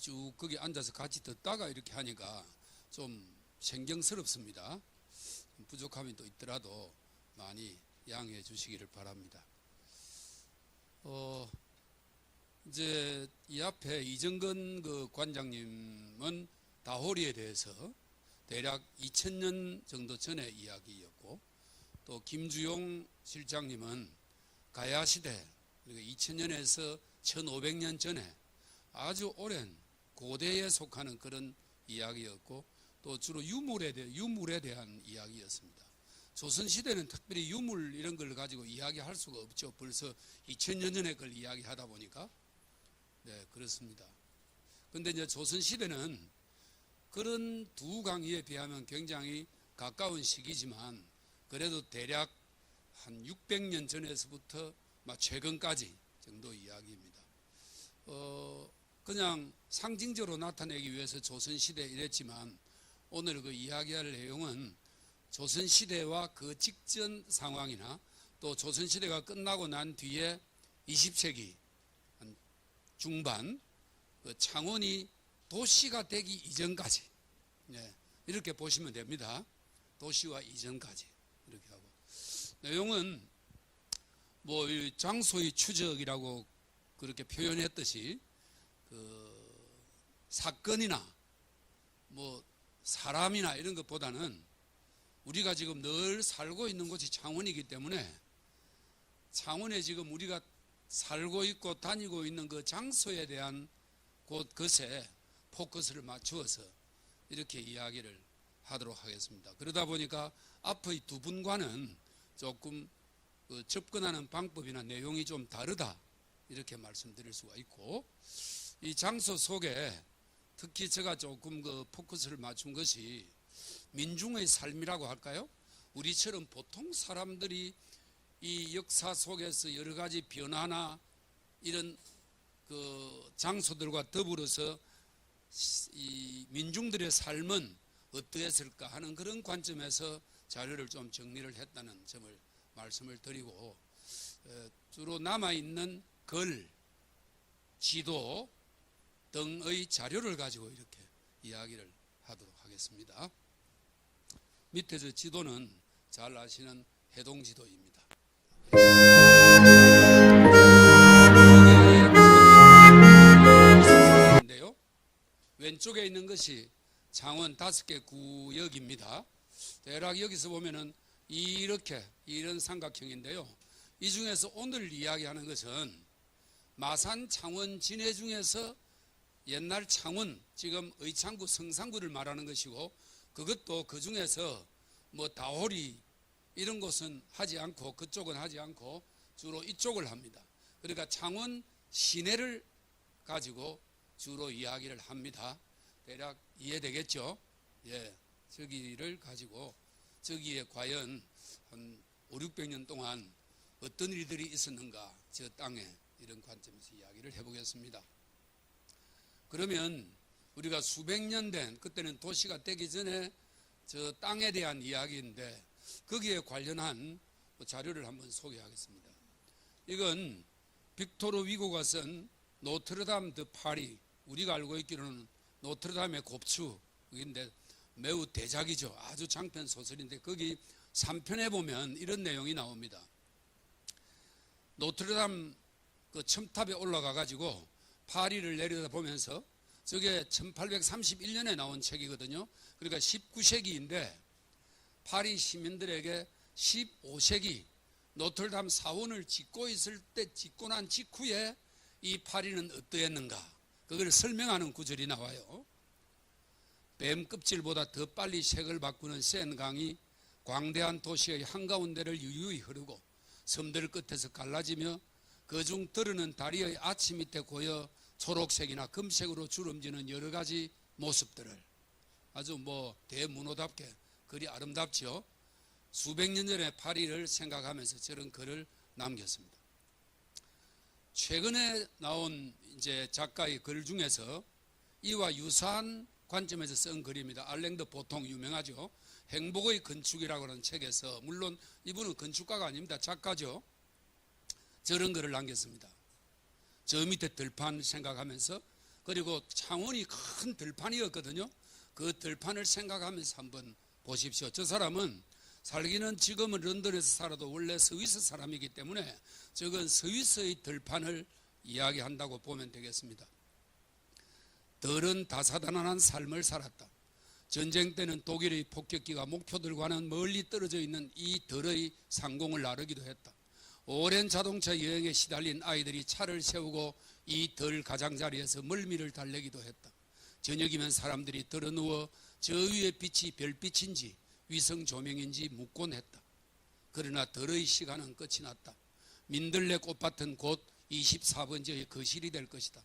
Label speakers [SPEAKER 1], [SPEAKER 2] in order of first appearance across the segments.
[SPEAKER 1] 쭉 거기 앉아서 같이 듣다가 이렇게 하니까 좀 신경스럽습니다. 부족함이 또 있더라도 많이 양해해 주시기를 바랍니다. 이제 이 앞에 이정근 그 관장님은 다호리에 대해서 대략 2000년 정도 전의 이야기였고, 또 김주용 실장님은 가야시대, 그러니까 2000년에서 1500년 전에 아주 오랜 고대에 속하는 그런 이야기였고, 또 주로 유물에 대한 이야기였습니다. 조선시대는 특별히 유물 이런 걸 가지고 이야기할 수가 없죠. 벌써 2000년 전에 걸 이야기하다 보니까. 네, 그렇습니다. 근데 이제 조선시대는 그런 두 강의에 비하면 굉장히 가까운 시기지만, 그래도 대략 한 600년 전에서부터 최근까지 정도 이야기입니다. 그냥 상징적으로 나타내기 위해서 조선시대 이랬지만, 오늘 그 이야기할 내용은 조선시대와 그 직전 상황이나 또 조선시대가 끝나고 난 뒤에 20세기 한 중반 그 창원이 도시가 되기 이전까지, 네, 이렇게 보시면 됩니다. 도시화 이전까지 이렇게 하고, 내용은 뭐 장소의 추적이라고 그렇게 표현했듯이 그 사건이나 뭐 사람이나 이런 것보다는 우리가 지금 늘 살고 있는 곳이 창원이기 때문에, 창원에 지금 우리가 살고 있고 다니고 있는 그 장소에 대한 곳에 포커스를 맞추어서 이렇게 이야기를 하도록 하겠습니다. 그러다 보니까 앞의 두 분과는 조금 그 접근하는 방법이나 내용이 좀 다르다, 이렇게 말씀드릴 수가 있고, 이 장소 속에 특히 제가 조금 그 포커스를 맞춘 것이 민중의 삶이라고 할까요? 우리처럼 보통 사람들이 이 역사 속에서 여러 가지 변화나 이런 그 장소들과 더불어서 이 민중들의 삶은 어떠했을까 하는 그런 관점에서 자료를 좀 정리를 했다는 점을 말씀을 드리고, 주로 남아있는 글, 지도 등의 자료를 가지고 이렇게 이야기를 하도록 하겠습니다. 밑에 저 지도는 잘 아시는 해동지도입니다. 왼쪽에 있는 것이 창원 5개 구역입니다. 대략 여기서 보면은 이렇게 이런 삼각형인데요. 이 중에서 오늘 이야기하는 것은 마산, 창원, 진해 중에서 옛날 창원, 지금 의창구, 성산구를 말하는 것이고, 그것도 그 중에서 뭐 다호리 이런 곳은 하지 않고, 그쪽은 하지 않고 주로 이쪽을 합니다. 그러니까 창원 시내를 가지고 주로 이야기를 합니다. 대략 이해되겠죠? 예, 저기를 가지고 저기에 과연 한 500~600년 동안 어떤 일들이 있었는가, 저 땅에, 이런 관점에서 이야기를 해보겠습니다. 그러면 우리가 수백 년 된, 그때는 도시가 되기 전에 저 땅에 대한 이야기인데, 거기에 관련한 자료를 한번 소개하겠습니다. 이건 빅토르 위고가 쓴 노트르담 드 파리, 우리가 알고 있기로는 노트르담의 곱추인데 매우 대작이죠. 아주 장편 소설인데, 거기 3편에 보면 이런 내용이 나옵니다. 노트르담 그 첨탑에 올라가 가지고 파리를 내려다보면서, 저게 1831년에 나온 책이거든요. 그러니까 19세기인데 파리 시민들에게 15세기 노트르담 사원을 짓고 있을 때, 짓고 난 직후에 이 파리는 어떠했는가, 그걸 설명하는 구절이 나와요. 뱀 껍질보다 더 빨리 색을 바꾸는 센 강이 광대한 도시의 한가운데를 유유히 흐르고 섬들 끝에서 갈라지며 그중 들어는 다리의 아치 밑에 고여 초록색이나 금색으로 주름지는 여러 가지 모습들을, 아주 뭐 대문호답게 그리 아름답죠. 수백 년 전의 파리를 생각하면서 저런 글을 남겼습니다. 최근에 나온 이제 작가의 글 중에서 이와 유사한 관점에서 쓴 글입니다. 알랭드 보통 유명하죠. 행복의 건축이라고 하는 책에서, 물론 이분은 건축가가 아닙니다. 작가죠. 저런 글을 남겼습니다. 저 밑에 들판 생각하면서 그리고 창원이 큰 들판이었거든요. 그 들판을 생각하면서 한번 보십시오. 저 사람은 살기는 지금은 런던에서 살아도 원래 스위스 사람이기 때문에 저건 스위스의 들판을 이야기한다고 보면 되겠습니다. 덜은 다사다난한 삶을 살았다. 전쟁 때는 독일의 폭격기가 목표들과는 멀리 떨어져 있는 이 덜의 상공을 나르기도 했다. 오랜 자동차 여행에 시달린 아이들이 차를 세우고 이 덜 가장자리에서 멀미를 달래기도 했다. 저녁이면 사람들이 들어누워 저 위에 빛이 별빛인지 위성 조명인지 묻곤 했다. 그러나 덜의 시간은 끝이 났다. 민들레 꽃밭은 곧 24번지의 거실이 될 것이다.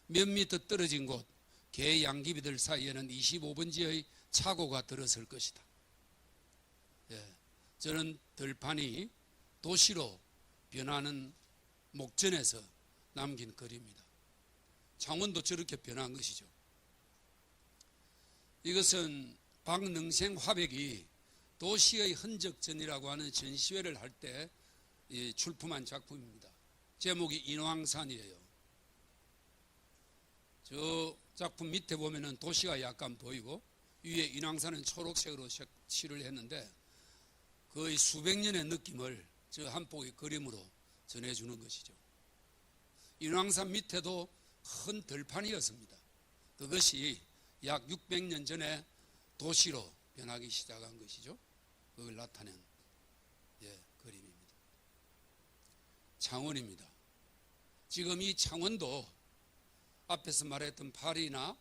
[SPEAKER 1] 몇 미터 떨어진 곳 개 양귀비들 사이에는 25번지의 차고가 들어설 것이다. 예, 저는 들판이 도시로 변하는 목전에서 남긴 글입니다. 창원도 저렇게 변한 것이죠. 이것은 박능생 화백이 도시의 흔적전이라고 하는 전시회를 할 때 출품한 작품입니다. 제목이 인왕산이에요. 저 작품 밑에 보면은 도시가 약간 보이고 위에 인왕산은 초록색으로 칠을 했는데 거의 수백 년의 느낌을 저 한 폭의 그림으로 전해주는 것이죠. 인왕산 밑에도 큰 들판이었습니다. 그것이 약 600년 전에 도시로 변하기 시작한 것이죠. 그걸 나타낸 그림입니다. 창원입니다. 지금 이 창원도 앞에서 말했던 파리나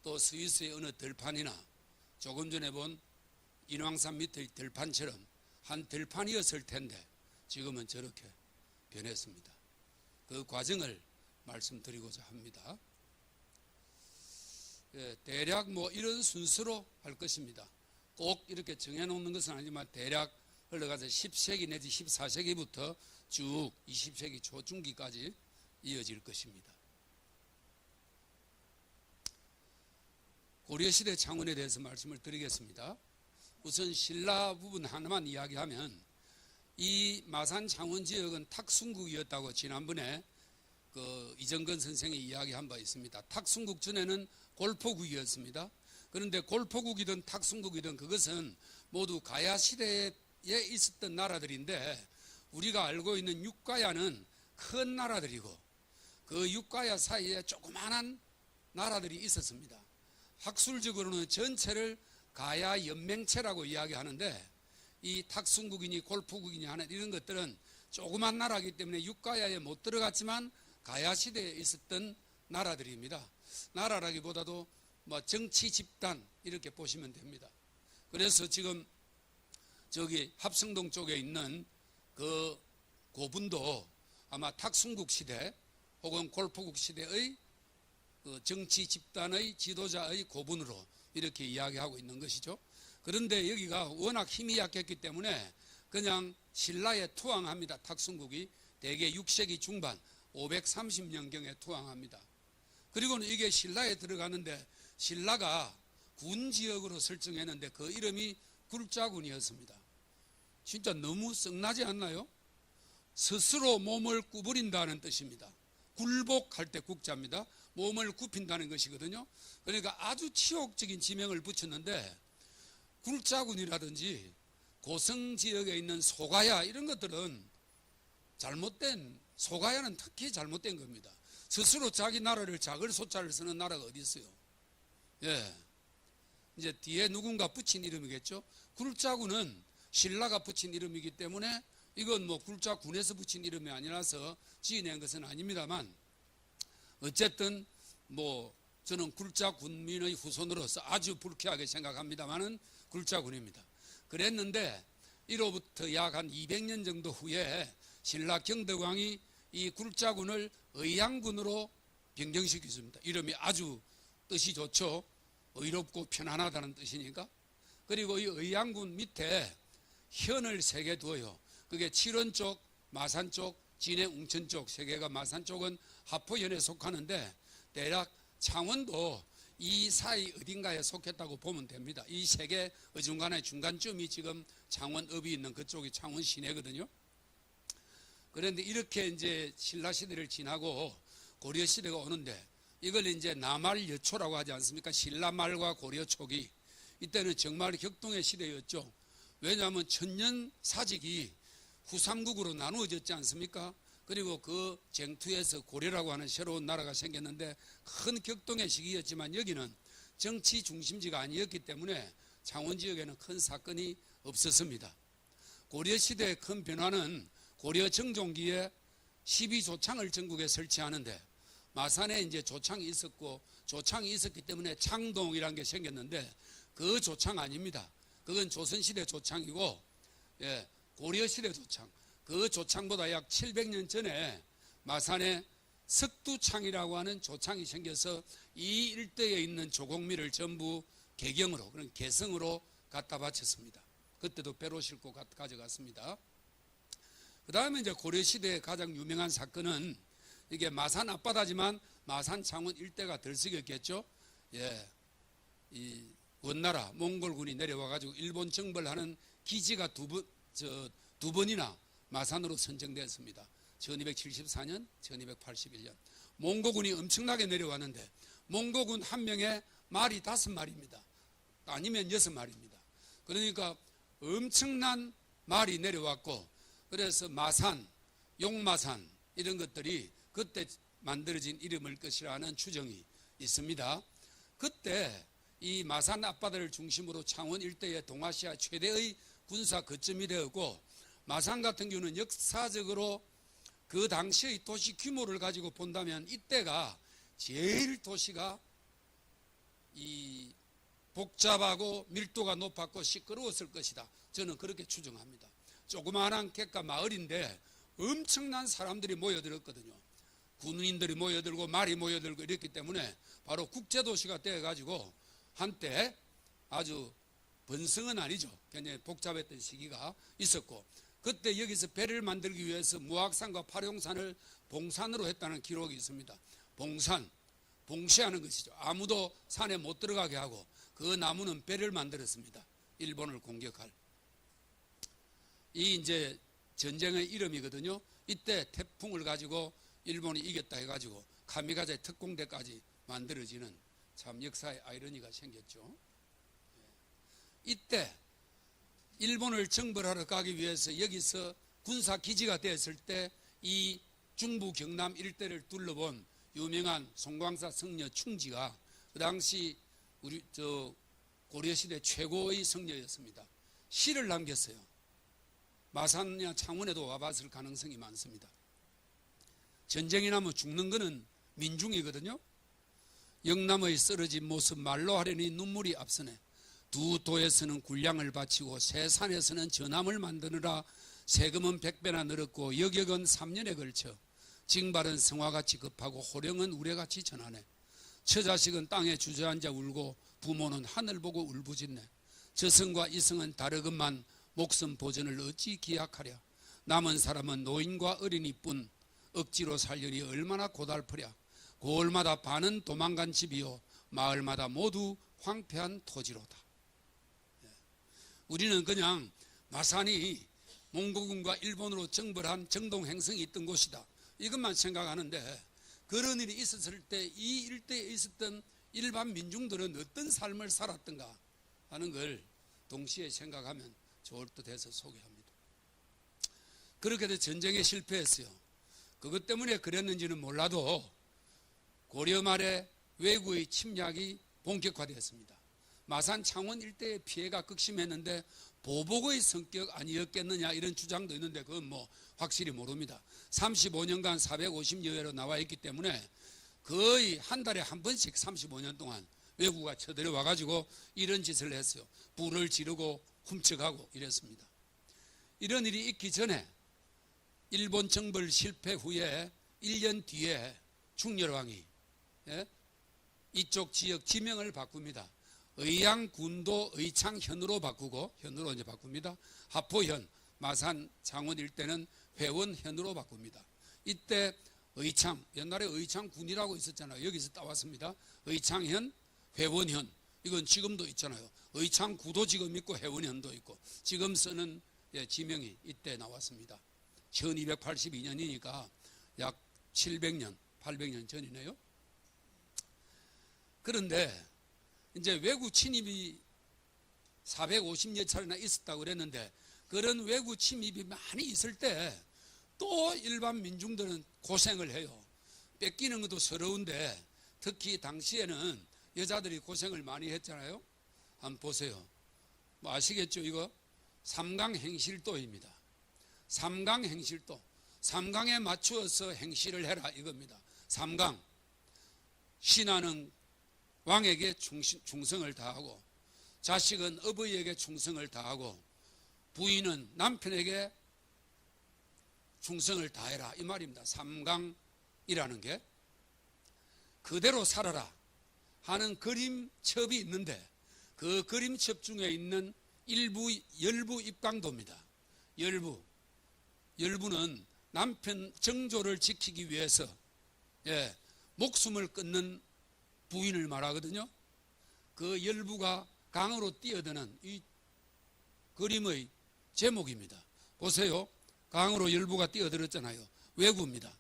[SPEAKER 1] 또 스위스의 어느 들판이나 조금 전에 본 인왕산 밑의 들판처럼 한 들판이었을 텐데 지금은 저렇게 변했습니다. 그 과정을 말씀드리고자 합니다. 대략 이런 순서로 할 것입니다. 꼭 이렇게 정해놓는 것은 아니지만 대략 흘러가서 10세기 내지 14세기부터 쭉 20세기 초중기까지 이어질 것입니다. 고려시대 창원에 대해서 말씀을 드리겠습니다. 우선 신라 부분 하나만 이야기하면 이 마산 창원 지역은 탁순국이었다고 지난번에 이정근 선생이 이야기한 바 있습니다. 탁순국 전에는 골포국이었습니다. 그런데 골포국이든 탁순국이든 그것은 모두 가야 시대에 있었던 나라들인데 우리가 알고 있는 육가야는 큰 나라들이고 그 육가야 사이에 조그마한 나라들이 있었습니다. 학술적으로는 전체를 가야 연맹체라고 이야기하는데 이 탁순국이니 골포국이니 하는 이런 것들은 조그만 나라이기 때문에 육가야에 못 들어갔지만 가야 시대에 있었던 나라들입니다. 나라라기보다도 정치 집단 이렇게 보시면 됩니다. 그래서 지금 저기 합성동 쪽에 있는 그 고분도 아마 탁순국 시대 혹은 골포국 시대의 그 정치 집단의 지도자의 고분으로 이렇게 이야기하고 있는 것이죠. 그런데 여기가 워낙 힘이 약했기 때문에 그냥 신라에 투항합니다. 탁순국이 대개 6세기 중반 530년경에 투항합니다. 그리고는 이게 신라에 들어가는데 신라가 군 지역으로 설정했는데 그 이름이 굴자군이었습니다. 진짜 너무 썩나지 않나요? 스스로 몸을 구부린다는 뜻입니다. 굴복할 때 국자입니다. 몸을 굽힌다는 것이거든요. 그러니까 아주 치욕적인 지명을 붙였는데 굴자군이라든지 고성 지역에 있는 소가야 이런 것들은 잘못된, 소가야는 특히 잘못된 겁니다. 스스로 자기 나라를 작을 소자를 쓰는 나라가 어디 있어요? 예, 이제 뒤에 누군가 붙인 이름이겠죠. 굴자군은 신라가 붙인 이름이기 때문에 이건 굴자군에서 붙인 이름이 아니라서 지어낸 것은 아닙니다만 어쨌든 저는 굴자군민의 후손으로서 아주 불쾌하게 생각합니다만은 굴자군입니다. 그랬는데 이로부터 약 한 200년 정도 후에 신라 경덕왕이 이 굴자군을 의양군으로 변경시켰습니다. 이름이 아주 뜻이 좋죠. 의롭고 편안하다는 뜻이니까. 그리고 이 의양군 밑에 현을 3개 두어요. 그게 칠원 쪽, 마산 쪽, 진해 웅천 쪽 3개가 마산 쪽은 하포현에 속하는데 대략 창원도 이 사이 어딘가에 속했다고 보면 됩니다. 이 3개 어중간의 중간쯤이 지금 창원읍이 있는 그쪽이 창원 시내거든요. 그런데 이렇게 이제 신라 시대를 지나고 고려 시대가 오는데 이걸 이제 나말 여초라고 하지 않습니까? 신라말과 고려 초기. 이때는 정말 격동의 시대였죠. 왜냐하면 천년 사직이 후삼국으로 나누어졌지 않습니까? 그리고 그 쟁투에서 고려라고 하는 새로운 나라가 생겼는데 큰 격동의 시기였지만 여기는 정치 중심지가 아니었기 때문에 창원 지역에는 큰 사건이 없었습니다. 고려시대의 큰 변화는 고려 정종기에 12조창을 전국에 설치하는데 마산에 이제 조창이 있었고 조창이 있었기 때문에 창동이라는 게 생겼는데 그 조창 아닙니다. 그건 조선시대 조창이고 고려시대 조창. 그 조창보다 약 700년 전에 마산에 석두창이라고 하는 조창이 생겨서 이 일대에 있는 조곡미를 전부 개경으로 그런 개성으로 갖다 바쳤습니다. 그때도 배로 싣고 가져갔습니다. 그 다음에 이제 고려시대의 가장 유명한 사건은 이게 마산 앞바다지만 마산 창원 일대가 들썩였겠죠. 이 원나라 몽골군이 내려와가지고 일본 정벌하는 기지가 두 번이나 마산으로 선정되었습니다. 1274년, 1281년. 몽고군이 엄청나게 내려왔는데 몽고군 한 명에 말이 5마리입니다. 아니면 6마리입니다. 그러니까 엄청난 말이 내려왔고 그래서 마산, 용마산 이런 것들이 그때 만들어진 이름일 것이라는 추정이 있습니다. 그때 이 마산 앞바다를 중심으로 창원 일대의 동아시아 최대의 군사 거점이 되었고 마산 같은 경우는 역사적으로 그 당시의 도시 규모를 가지고 본다면 이때가 제일 도시가 이 복잡하고 밀도가 높았고 시끄러웠을 것이다. 저는 그렇게 추정합니다. 조그마한 객가 마을인데 엄청난 사람들이 모여들었거든요. 군인들이 모여들고 말이 모여들고 이랬기 때문에 바로 국제도시가 되어가지고 한때 아주 번성은 아니죠. 굉장히 복잡했던 시기가 있었고 그때 여기서 배를 만들기 위해서 무악산과 파룡산을 봉산으로 했다는 기록이 있습니다. 봉산, 봉쇄하는 것이죠. 아무도 산에 못 들어가게 하고 그 나무는 배를 만들었습니다. 일본을 공격할. 이 이제 전쟁의 이름이거든요. 이때 태풍을 가지고 일본이 이겼다 해가지고 카미가제 특공대까지 만들어지는 참 역사의 아이러니가 생겼죠. 이때 일본을 정벌하러 가기 위해서 여기서 군사기지가 되었을 때 이 중부 경남 일대를 둘러본 유명한 송광사 성녀 충지가 그 당시 우리 고려시대 최고의 성녀였습니다. 시를 남겼어요. 마산이나 창원에도 와봤을 가능성이 많습니다. 전쟁이 나면 죽는 거는 민중이거든요. 영남의 쓰러진 모습 말로 하려니 눈물이 앞서네. 두 도에서는 군량을 바치고 세 산에서는 전함을 만드느라 세금은 100배나 늘었고 여격은 3년에 걸쳐 징발은 성화같이 급하고 호령은 우레같이 전하네. 처자식은 땅에 주저앉아 울고 부모는 하늘 보고 울부짖네. 저승과 이승은 다르건만 목숨 보전을 어찌 기약하랴. 남은 사람은 노인과 어린이뿐 억지로 살려니 얼마나 고달프랴. 고을마다 반은 도망간 집이요 마을마다 모두 황폐한 토지로다. 우리는 그냥 마산이 몽고군과 일본으로 정벌한 정동행성이 있던 곳이다. 이것만 생각하는데 그런 일이 있었을 때 이 일대에 있었던 일반 민중들은 어떤 삶을 살았던가 하는 걸 동시에 생각하면 좋을 듯 해서 소개합니다. 그렇게 해서 전쟁에 실패했어요. 그것 때문에 그랬는지는 몰라도 고려 말에 외구의 침략이 본격화되었습니다. 마산 창원 일대의 피해가 극심했는데 보복의 성격 아니었겠느냐 이런 주장도 있는데 그건 뭐 확실히 모릅니다. 35년간 450여 회로 나와 있기 때문에 거의 한 달에 한 번씩 35년 동안 외구가 쳐들어와 가지고 이런 짓을 했어요. 불을 지르고 훔쳐가고 이랬습니다. 이런 일이 있기 전에 일본 정벌 실패 후에 1년 뒤에 충렬왕이 이쪽 지역 지명을 바꿉니다. 의양군도 의창현으로 바꾸고 현으로 이제 바꿉니다. 하포현, 마산, 창원 일대는 회원현으로 바꿉니다. 이때 의창, 옛날에 의창군이라고 있었잖아요. 여기서 따왔습니다. 의창현, 회원현, 이건 지금도 있잖아요. 의창구도 지금 있고 회원현도 있고 지금 쓰는 지명이 이때 나왔습니다. 1282년이니까 약 700년, 800년 전이네요. 그런데 이제 외구 침입이 450여 차례나 있었다고 그랬는데, 그런 외구 침입이 많이 있을 때 또 일반 민중들은 고생을 해요. 뺏기는 것도 서러운데 특히 당시에는 여자들이 고생을 많이 했잖아요. 한번 보세요. 뭐 아시겠죠? 이거 삼강행실도입니다. 삼강행실도. 삼강에 맞추어서 행실을 해라 이겁니다. 삼강. 신하는 왕에게 충성을 다하고, 자식은 어버이에게 충성을 다하고, 부인은 남편에게 충성을 다해라 이 말입니다. 삼강이라는 게 그대로 살아라 하는 그림첩이 있는데, 그 그림첩 중에 있는 열부 입강도입니다. 열부는 남편 정조를 지키기 위해서 목숨을 끊는 부인을 말하거든요. 그 열부가 강으로 뛰어드는 이 그림의 제목입니다. 보세요. 강으로 열부가 뛰어들었잖아요. 외구입니다.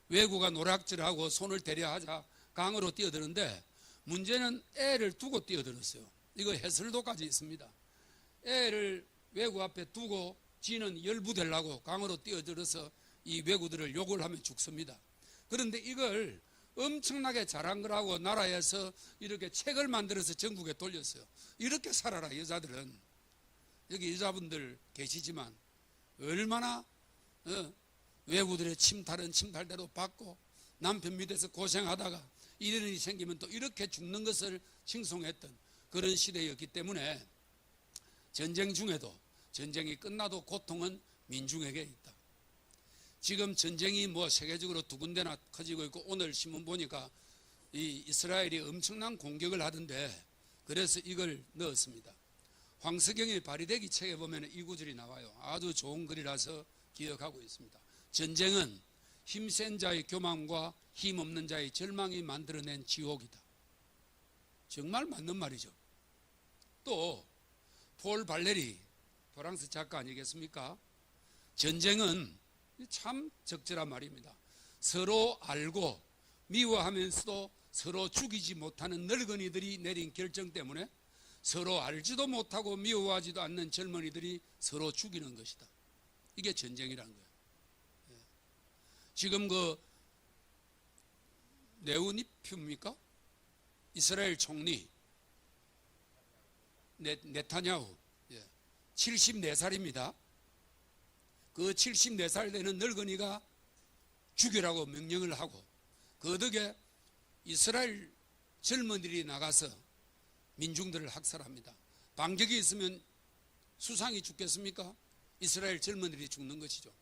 [SPEAKER 1] 외구가 노략질하고 손을 대려하자 강으로 뛰어드는데, 문제는 애를 두고 뛰어들었어요. 이거 해설도까지 있습니다. 애를 외구 앞에 두고 지는 열부 되려고 강으로 뛰어들어서 이 외구들을 욕을 하며 죽습니다. 그런데 이걸 엄청나게 잘한 거라고 나라에서 이렇게 책을 만들어서 전국에 돌렸어요. 이렇게 살아라 여자들은. 여기 여자분들 계시지만 얼마나 외구들의 침탈은 침탈대로 받고 남편 밑에서 고생하다가 이런 일이 생기면 또 이렇게 죽는 것을 칭송했던 그런 시대였기 때문에, 전쟁 중에도, 전쟁이 끝나도 고통은 민중에게 있다. 지금 전쟁이 뭐 세계적으로 두 군데나 커지고 있고, 오늘 신문 보니까 이 이스라엘이 엄청난 공격을 하던데, 그래서 이걸 넣었습니다. 황석영의 발휘되기 책에 보면 이 구절이 나와요. 아주 좋은 글이라서 기억하고 있습니다. 전쟁은 힘센 자의 교만과 힘없는 자의 절망이 만들어낸 지옥이다. 정말 맞는 말이죠. 또 폴 발레리, 프랑스 작가 아니겠습니까? 전쟁은 참 적절한 말입니다. 서로 알고 미워하면서도 서로 죽이지 못하는 늙은이들이 내린 결정 때문에 서로 알지도 못하고 미워하지도 않는 젊은이들이 서로 죽이는 것이다. 이게 전쟁이라는 거예요. 지금 그 네오니피입니까? 이스라엘 총리 네타냐후 74살입니다. 그 74살 되는 늙은이가 죽이라고 명령을 하고, 그 덕에 이스라엘 젊은이들이 나가서 민중들을 학살합니다. 반격이 있으면 수상이 죽겠습니까? 이스라엘 젊은이들이 죽는 것이죠.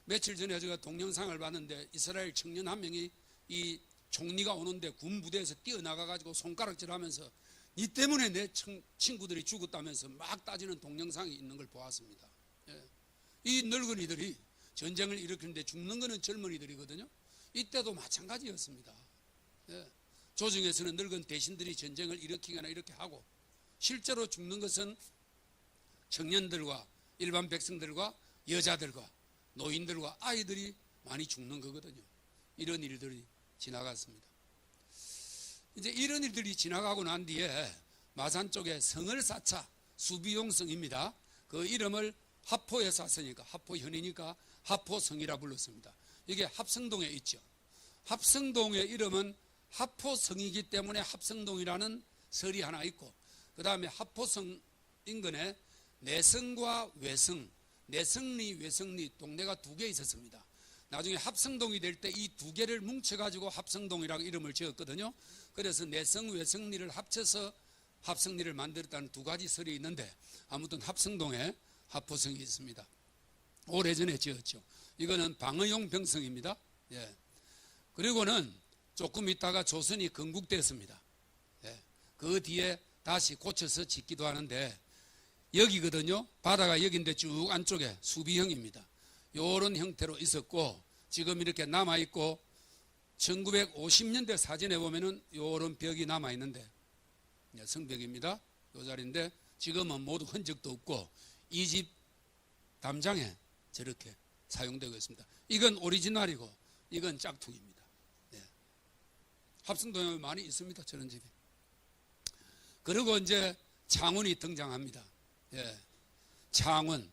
[SPEAKER 1] 며칠 전에 제가 동영상을 봤는데, 이스라엘 청년 한 명이 이 총리가 오는데 군 부대에서 뛰어나가가지고 손가락질하면서 니 때문에 내 친구들이 죽었다면서 막 따지는 동영상이 있는 걸 보았습니다. 이 늙은이들이 전쟁을 일으키는데 죽는 것은 젊은이들이거든요. 이때도 마찬가지였습니다. 조정에서는 늙은 대신들이 전쟁을 일으키거나 이렇게 하고, 실제로 죽는 것은 청년들과 일반 백성들과 여자들과 노인들과 아이들이 많이 죽는 거거든요. 이런 일들이 지나갔습니다. 이제 이런 일들이 지나가고 난 뒤에 마산 쪽에 성을 쌓자, 수비용 성입니다. 그 이름을 하포에 쌌으니까, 하포현이니까 하포성이라 불렀습니다. 이게 합성동에 있죠. 합성동의 이름은 하포성이기 때문에 합성동이라는 설이 하나 있고, 그 다음에 하포성 인근에 내성과 외성, 내성리, 외성리 동네가 두 개 있었습니다. 나중에 합성동이 될 때 이 두 개를 뭉쳐가지고 합성동이라고 이름을 지었거든요. 그래서 내성, 외성리를 합쳐서 합성리를 만들었다는 두 가지 설이 있는데, 아무튼 합성동에 하포성이 있습니다. 오래전에 지었죠. 이거는 방어용 병성입니다. 그리고는 조금 있다가 조선이 건국됐습니다. 그 뒤에 다시 고쳐서 짓기도 하는데, 여기거든요. 바다가 여기인데 쭉 안쪽에 수비형입니다. 이런 형태로 있었고, 지금 이렇게 남아있고, 1950년대 사진에 보면은 이런 벽이 남아있는데, 성벽입니다. 이 자리인데 지금은 모두 흔적도 없고, 이 집 담장에 저렇게 사용되고 있습니다. 이건 오리지널이고 이건 짝퉁입니다. 합성동에 많이 있습니다. 저런 집이. 그리고 이제 창원이 등장합니다. 예. 창원.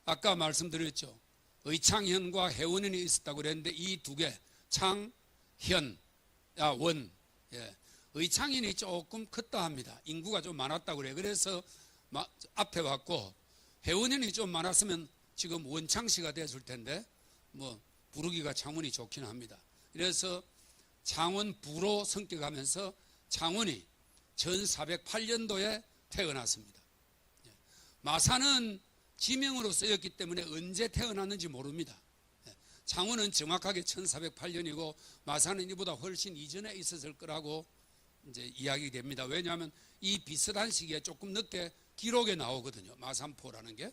[SPEAKER 1] 아까 말씀드렸죠. 의창현과 해원현이 있었다고 그랬는데 이 두 개, 창, 현, 원. 예. 의창현이 조금 컸다 합니다. 인구가 좀 많았다고 그래요. 그래서 앞에 왔고, 해원현이 좀 많았으면 지금 원창시가 됐을 텐데, 뭐, 부르기가 창원이 좋긴 합니다. 그래서 창원부로 성격하면서 창원이 1408년도에 태어났습니다. 예. 마산은 지명으로 쓰였기 때문에 언제 태어났는지 모릅니다. 예. 창원은 정확하게 1408년이고 마산은 이보다 훨씬 이전에 있었을 거라고 이제 이야기됩니다. 왜냐하면 이 비슷한 시기에 조금 늦게 기록에 나오거든요. 마산포라는 게.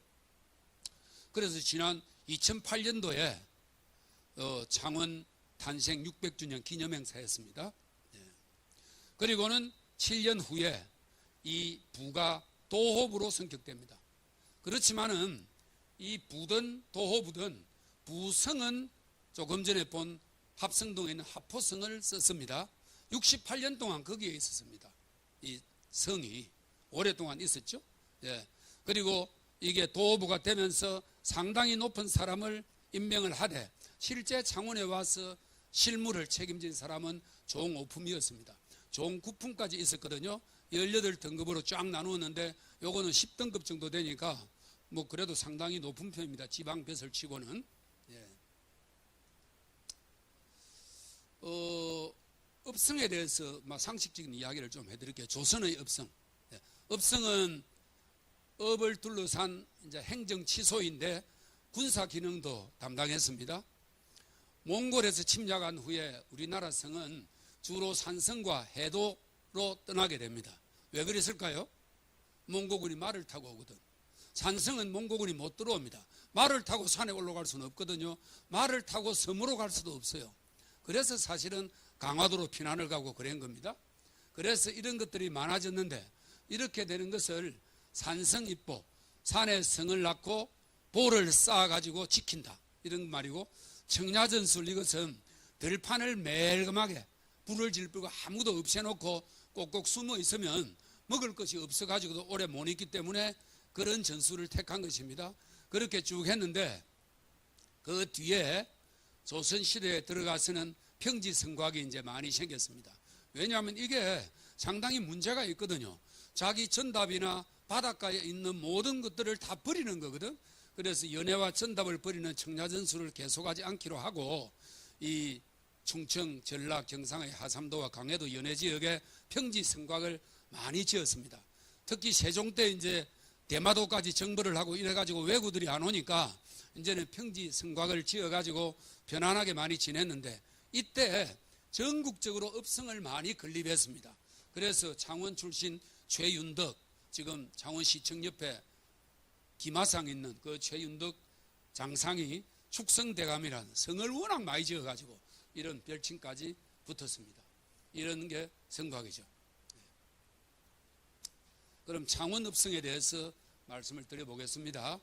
[SPEAKER 1] 그래서 지난 2008년도에 창원 탄생 600주년 기념행사였습니다. 예. 그리고는 7년 후에 이 부가 도호부로 성격됩니다. 그렇지만은 이 부든 도호부든 부성은 조금 전에 본 합성동에 있는 하포성을 썼습니다. 68년 동안 거기에 있었습니다. 이 성이 오랫동안 있었죠. 예. 그리고 이게 도호부가 되면서 상당히 높은 사람을 임명을 하되 실제 창원에 와서 실무를 책임진 사람은 종오품이었습니다. 종구품까지 있었거든요. 18등급으로 쫙 나누었는데 요거는 10등급 정도 되니까 뭐 그래도 상당히 높은 편입니다. 지방벼슬 치고는. 예. 읍성에 대해서 상식적인 이야기를 좀 해드릴게요. 조선의 읍성. 예. 읍성은 읍을 둘러싼 이제 행정치소인데 군사 기능도 담당했습니다. 몽골에서 침략한 후에 우리나라 성은 주로 산성과 해도로 떠나게 됩니다. 왜 그랬을까요? 몽고군이 말을 타고 오거든. 산성은 몽고군이 못 들어옵니다. 말을 타고 산에 올라갈 수는 없거든요. 말을 타고 섬으로 갈 수도 없어요. 그래서 사실은 강화도로 피난을 가고 그런 겁니다. 그래서 이런 것들이 많아졌는데 이렇게 되는 것을 산성입보, 산에 성을 낳고 보를 쌓아가지고 지킨다 이런 말이고, 청야전술 이것은 들판을 멜금하게 불을 질불고 아무도 없애놓고 꼭꼭 숨어 있으면 먹을 것이 없어가지고도 오래 못 있기 때문에 그런 전술을 택한 것입니다. 그렇게 쭉 했는데 그 뒤에 조선시대에 들어가서는 평지성곽이 이제 많이 생겼습니다. 왜냐하면 이게 상당히 문제가 있거든요. 자기 전답이나 바닷가에 있는 모든 것들을 다 버리는 거거든. 그래서 연해와 전답을 버리는 청야전술을 계속하지 않기로 하고 이 충청, 전라, 경상의 하삼도와 강해도 연해 지역에 평지성곽을 많이 지었습니다. 특히 세종 때 이제 대마도까지 정벌을 하고 이래가지고 왜구들이 안 오니까 이제는 평지성곽을 지어가지고 편안하게 많이 지냈는데 이때 전국적으로 읍성을 많이 건립했습니다. 그래서 창원 출신 최윤덕, 지금 창원시청 옆에 기마상 있는 그 최윤덕 장상이 축성대감이라는 성을 워낙 많이 지어가지고 이런 별칭까지 붙었습니다. 이런 게 성곽이죠. 그럼 창원읍성에 대해서 말씀을 드려보겠습니다.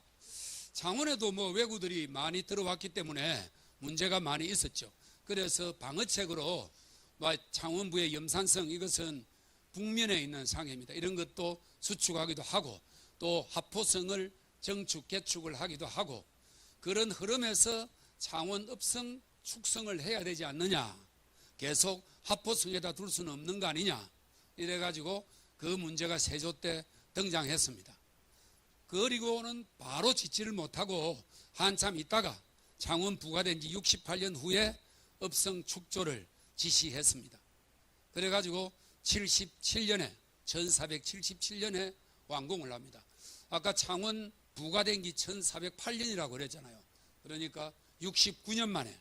[SPEAKER 1] 창원에도 뭐 왜구들이 많이 들어왔기 때문에 문제가 많이 있었죠. 그래서 방어책으로 창원부의 염산성, 이것은 북면에 있는 상해입니다. 이런 것도 수축하기도 하고 또 하포성을 정축, 개축을 하기도 하고 그런 흐름에서 창원읍성 축성을 해야 되지 않느냐, 계속 하포성에다 둘 수는 없는 거 아니냐, 이래가지고 그 문제가 세조 때 등장했습니다. 그리고는 바로 짓지를 못하고 한참 있다가 창원 부과된 지 68년 후에 읍성 축조를 지시했습니다. 그래가지고 1477년에 완공을 합니다. 아까 창원 부과된 지 1408년이라고 그랬잖아요. 그러니까 69년 만에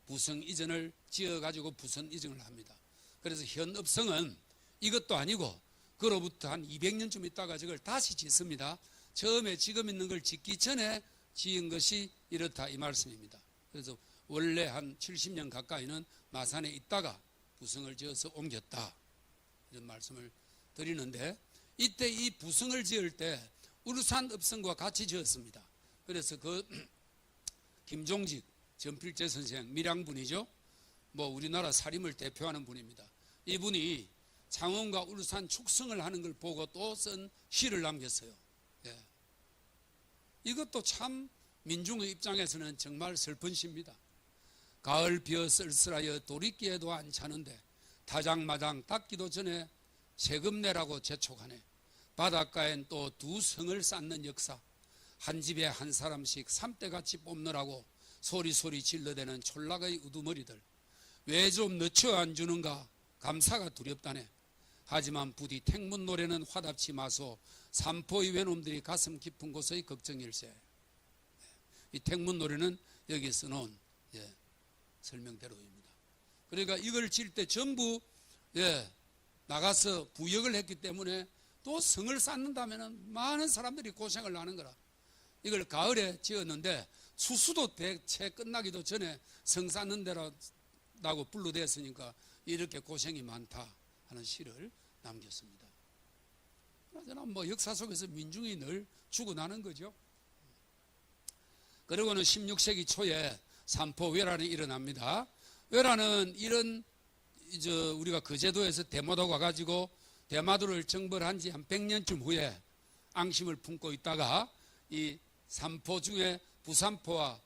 [SPEAKER 1] 부성 이전을 지어가지고 부선 이전을 합니다. 그래서 현 읍성은 이것도 아니고 그로부터 한 200년쯤 있다가 저걸 다시 짓습니다. 처음에 지금 있는 걸 짓기 전에 지은 것이 이렇다 이 말씀입니다. 그래서 원래 한 70년 가까이는 마산에 있다가 부성을 지어서 옮겼다 이런 말씀을 드리는데, 이때 이 부성을 지을 때 울산 읍성과 같이 지었습니다. 그래서 그 김종직 전필재 선생 밀양분이죠. 뭐 우리나라 사림을 대표하는 분입니다. 이분이 창원과 울산 축성을 하는 걸 보고 또 쓴 시를 남겼어요. 예. 이것도 참 민중의 입장에서는 정말 슬픈 시입니다. 가을 비어 쓸쓸하여 돌이키에도 안 차는데 다장마장 닦기도 전에 세금 내라고 재촉하네. 바닷가엔 또 두 성을 쌓는 역사, 한 집에 한 사람씩 삼대같이 뽑느라고 소리소리 질러대는 촌락의 우두머리들, 왜 좀 늦춰 안 주는가 감사가 두렵다네. 하지만 부디 택문 노래는 화답치 마소, 삼포의 외놈들이 가슴 깊은 곳의 걱정일세. 이 택문 노래는 여기 써놓은 설명대로입니다. 그러니까 이걸 질 때 전부 나가서 부역을 했기 때문에 또 성을 쌓는다면 많은 사람들이 고생을 하는 거라. 이걸 가을에 지었는데 수수도 대체 끝나기도 전에 성 쌓는 데라고 분류됐으니까 이렇게 고생이 많다 하는 시를 남겼습니다. 그러나 뭐 역사 속에서 민중이 늘 죽어나는 거죠. 그리고는 16세기 초에 삼포 외란이 일어납니다. 외란은 이런 우리가 거제도에서 대마도 가가지고 대마도를 정벌한 지 한 100년쯤 후에 앙심을 품고 있다가 이 삼포 중에 부산포와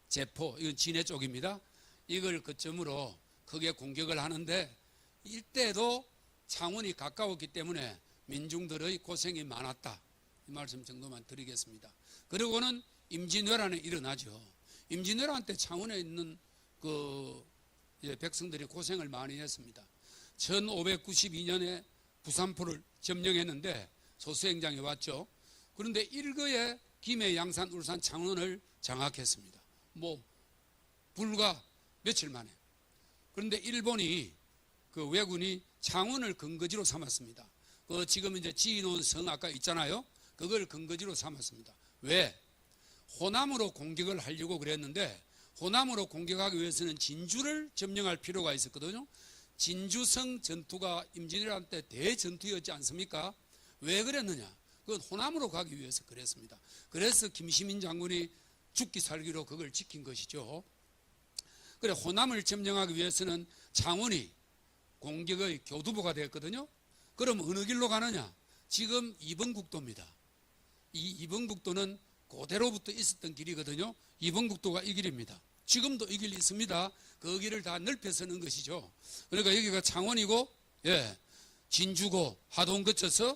[SPEAKER 1] 제포, 이건 진해 쪽입니다. 이걸 거점으로 크게 공격을 하는데 이때도 창원이 가까웠기 때문에 민중들의 고생이 많았다. 이 말씀 정도만 드리겠습니다. 그리고는 임진왜란이 일어나죠. 임진왜란 때 창원에 있는 백성들이 고생을 많이 했습니다. 1592년에 부산포를 점령했는데 소수행장에 왔죠. 그런데 일거에 김해, 양산, 울산, 창원을 장악했습니다. 불과 며칠 만에. 그런데 일본이 왜군이 창원을 근거지로 삼았습니다. 지금 이제 지어놓은 성 아까 있잖아요. 그걸 근거지로 삼았습니다. 왜? 호남으로 공격을 하려고 그랬는데 호남으로 공격하기 위해서는 진주를 점령할 필요가 있었거든요. 진주성 전투가 임진왜란 때 대전투였지 않습니까? 왜 그랬느냐? 그건 호남으로 가기 위해서 그랬습니다. 그래서 김시민 장군이 죽기 살기로 그걸 지킨 것이죠. 그래 호남을 점령하기 위해서는 창원이 공격의 교두보가 됐거든요. 그럼 어느 길로 가느냐? 지금 2번 국도입니다. 이 2번 국도는 그대로부터 있었던 길이거든요. 2번 국도가 이 길입니다. 지금도 이 길이 있습니다. 그 길을 다 넓혀서 넣은 것이죠. 그러니까 여기가 창원이고 진주고 하동 거쳐서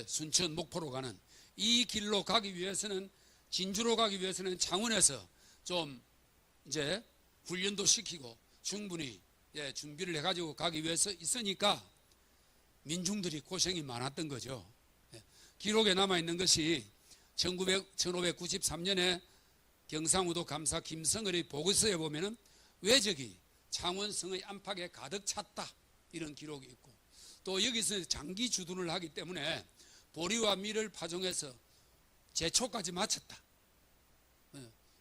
[SPEAKER 1] 순천 목포로 가는 이 길로 가기 위해서는 진주로 가기 위해서는 창원에서 좀 이제 훈련도 시키고 충분히 준비를 해가지고 가기 위해서 있으니까 민중들이 고생이 많았던 거죠. 기록에 남아있는 것이 1593년에 경상우도 감사 김성을의 보고서에 보면은 왜적이 창원성의 안팎에 가득 찼다 이런 기록이 있고 또 여기서 장기 주둔을 하기 때문에 보리와 밀을 파종해서 제초까지 마쳤다.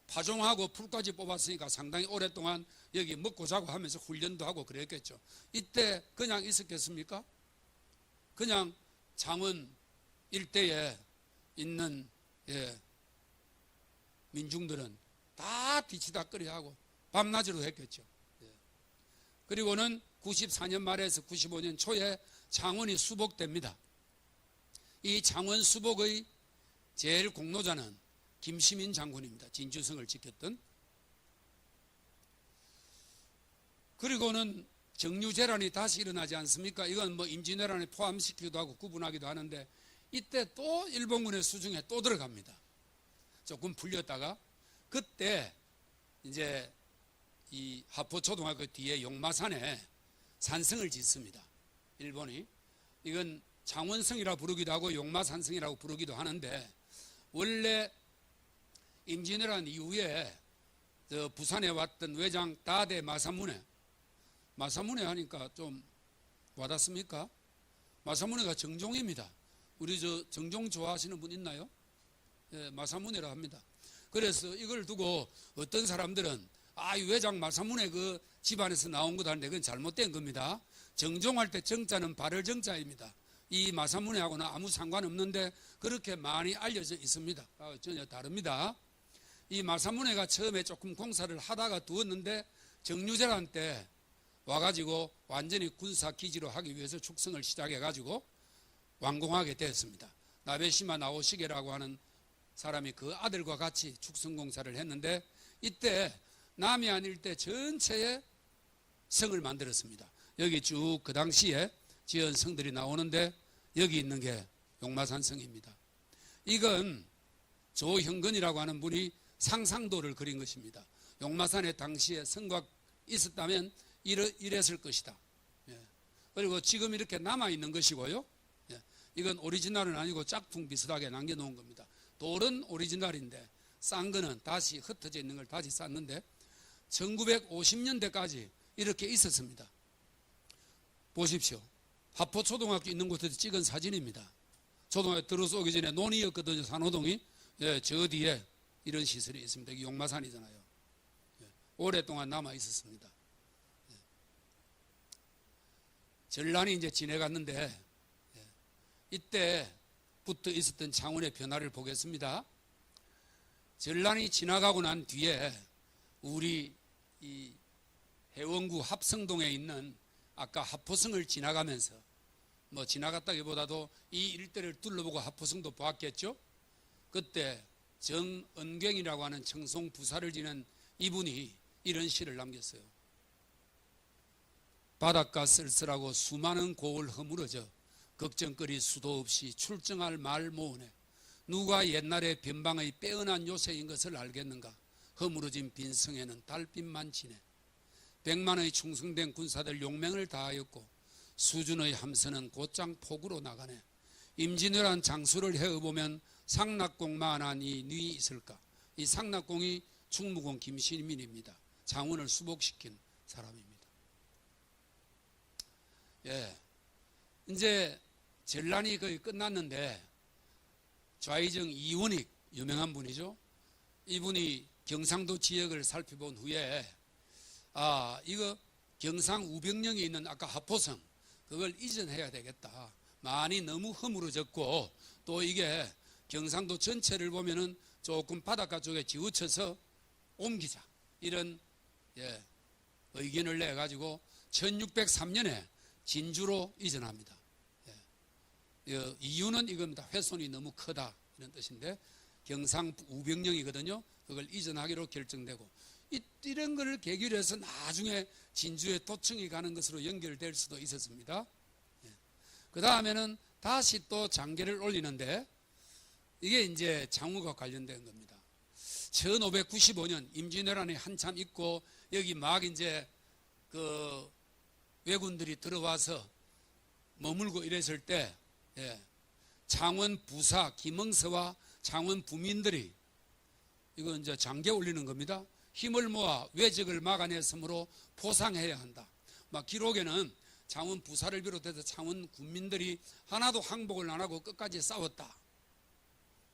[SPEAKER 1] 파종하고 풀까지 뽑았으니까 상당히 오랫동안 여기 먹고 자고 하면서 훈련도 하고 그랬겠죠. 이때 그냥 있었겠습니까? 그냥 창원 일대에 있는 민중들은 다 뒤치다꺼리하고 밤낮으로 했겠죠. 그리고는 94년 말에서 95년 초에 창원이 수복됩니다. 이 창원 수복의 제일 공로자는 김시민 장군입니다. 진주성을 지켰던. 그리고는 정류재란이 다시 일어나지 않습니까? 이건 임진왜란에 포함시키기도 하고 구분하기도 하는데 이때 또 일본군의 수중에 또 들어갑니다. 조금 풀렸다가 그때 이제 이 하포초등학교 뒤에 용마산에 산성을 짓습니다. 일본이. 이건 창원성이라 부르기도 하고 용마산성이라고 부르기도 하는데 원래 임진왜란 이후에 부산에 왔던 외장 다대 마사무네 하니까 좀 와닿습니까? 마사무네가 정종입니다. 우리 정종 좋아하시는 분 있나요? 마사무네라 합니다. 그래서 이걸 두고 어떤 사람들은 이 외장 마사무네 그 집안에서 나온 거다 하는데 그건 잘못된 겁니다. 정종할 때 정자는 발을 정자입니다. 이 마사무네하고는 아무 상관없는데 그렇게 많이 알려져 있습니다. 전혀 다릅니다. 이 마사무네가 처음에 조금 공사를 하다가 두었는데 정유재란 때 와가지고 완전히 군사기지로 하기 위해서 축성을 시작해가지고 완공하게 되었습니다. 나베시마 나오시게라고 하는 사람이 그 아들과 같이 축성공사를 했는데, 이때 남해안 일대 전체에 성을 만들었습니다. 여기 쭉 그 당시에 지은 성들이 나오는데, 여기 있는 게 용마산 성입니다. 이건 조형근이라고 하는 분이 상상도를 그린 것입니다. 용마산에 당시에 성곽 있었다면 이랬을 것이다. 예. 그리고 지금 이렇게 남아있는 것이고요. 예. 이건 오리지널은 아니고 짝퉁 비슷하게 남겨놓은 겁니다. 돌은 오리지널인데 싼 거는 다시 흩어져 있는 걸 다시 쌌는데, 1950년대까지 이렇게 있었습니다. 보십시오. 하포초등학교 있는 곳에서 찍은 사진입니다. 초등학교 들어서기 전에 논이었거든요, 산호동이. 예, 저 뒤에 이런 시설이 있습니다. 이게 용마산이잖아요. 예, 오랫동안 남아 있었습니다. 예. 전란이 이제 지내갔는데, 예, 이때부터 있었던 창원의 변화를 보겠습니다. 전란이 지나가고 난 뒤에 우리 이 해원구 합성동에 있는 아까 하포성을 지나가면서, 뭐 지나갔다기보다도 이 일대를 둘러보고 하포성도 보았겠죠. 그때 정은경이라고 하는 청송 부사를 지낸 이분이 이런 시를 남겼어요. 바닷가 쓸쓸하고 수많은 고을 허물어져 걱정거리 수도 없이 출정할 말 모으네. 누가 옛날에 변방의 빼어난 요새인 것을 알겠는가. 허물어진 빈성에는 달빛만 지네. 100만의 충성된 군사들 용맹을 다하였고 수준의 함선은 곧장 폭으로 나가네. 임진왜란 장수를 헤어보면 상납공만한 이 뉘 있을까. 이 상납공이 충무공 김시민입니다. 장원을 수복시킨 사람입니다. 예, 이제 전란이 거의 끝났는데 좌의정 이원익, 유명한 분이죠. 이분이 경상도 지역을 살펴본 후에 이거 경상 우병령에 있는 아까 하포성 그걸 이전해야 되겠다. 많이 너무 허물어졌고 또 이게 경상도 전체를 보면은 조금 바닷가 쪽에 지우쳐서 옮기자, 이런 의견을 내 가지고 1603년에 진주로 이전합니다. 이유는 이겁니다. 훼손이 너무 크다, 이런 뜻인데 경상 우병령이거든요. 그걸 이전하기로 결정되고, 이런 걸 계기로 해서 나중에 진주에 도청이 가는 것으로 연결될 수도 있었습니다. 그 다음에는 다시 또 장계를 올리는데, 이게 이제 장후가 관련된 겁니다. 1595년 임진왜란이 한참 있고 여기 막 이제 그 왜군들이 들어와서 머물고 이랬을 때, 창원 부사 김응서와 창원 부민들이 이거 이제 장계 올리는 겁니다. 힘을 모아 왜적을 막아냈으므로 포상해야 한다. 막 기록에는 창원 부사를 비롯해서 창원 군민들이 하나도 항복을 안 하고 끝까지 싸웠다.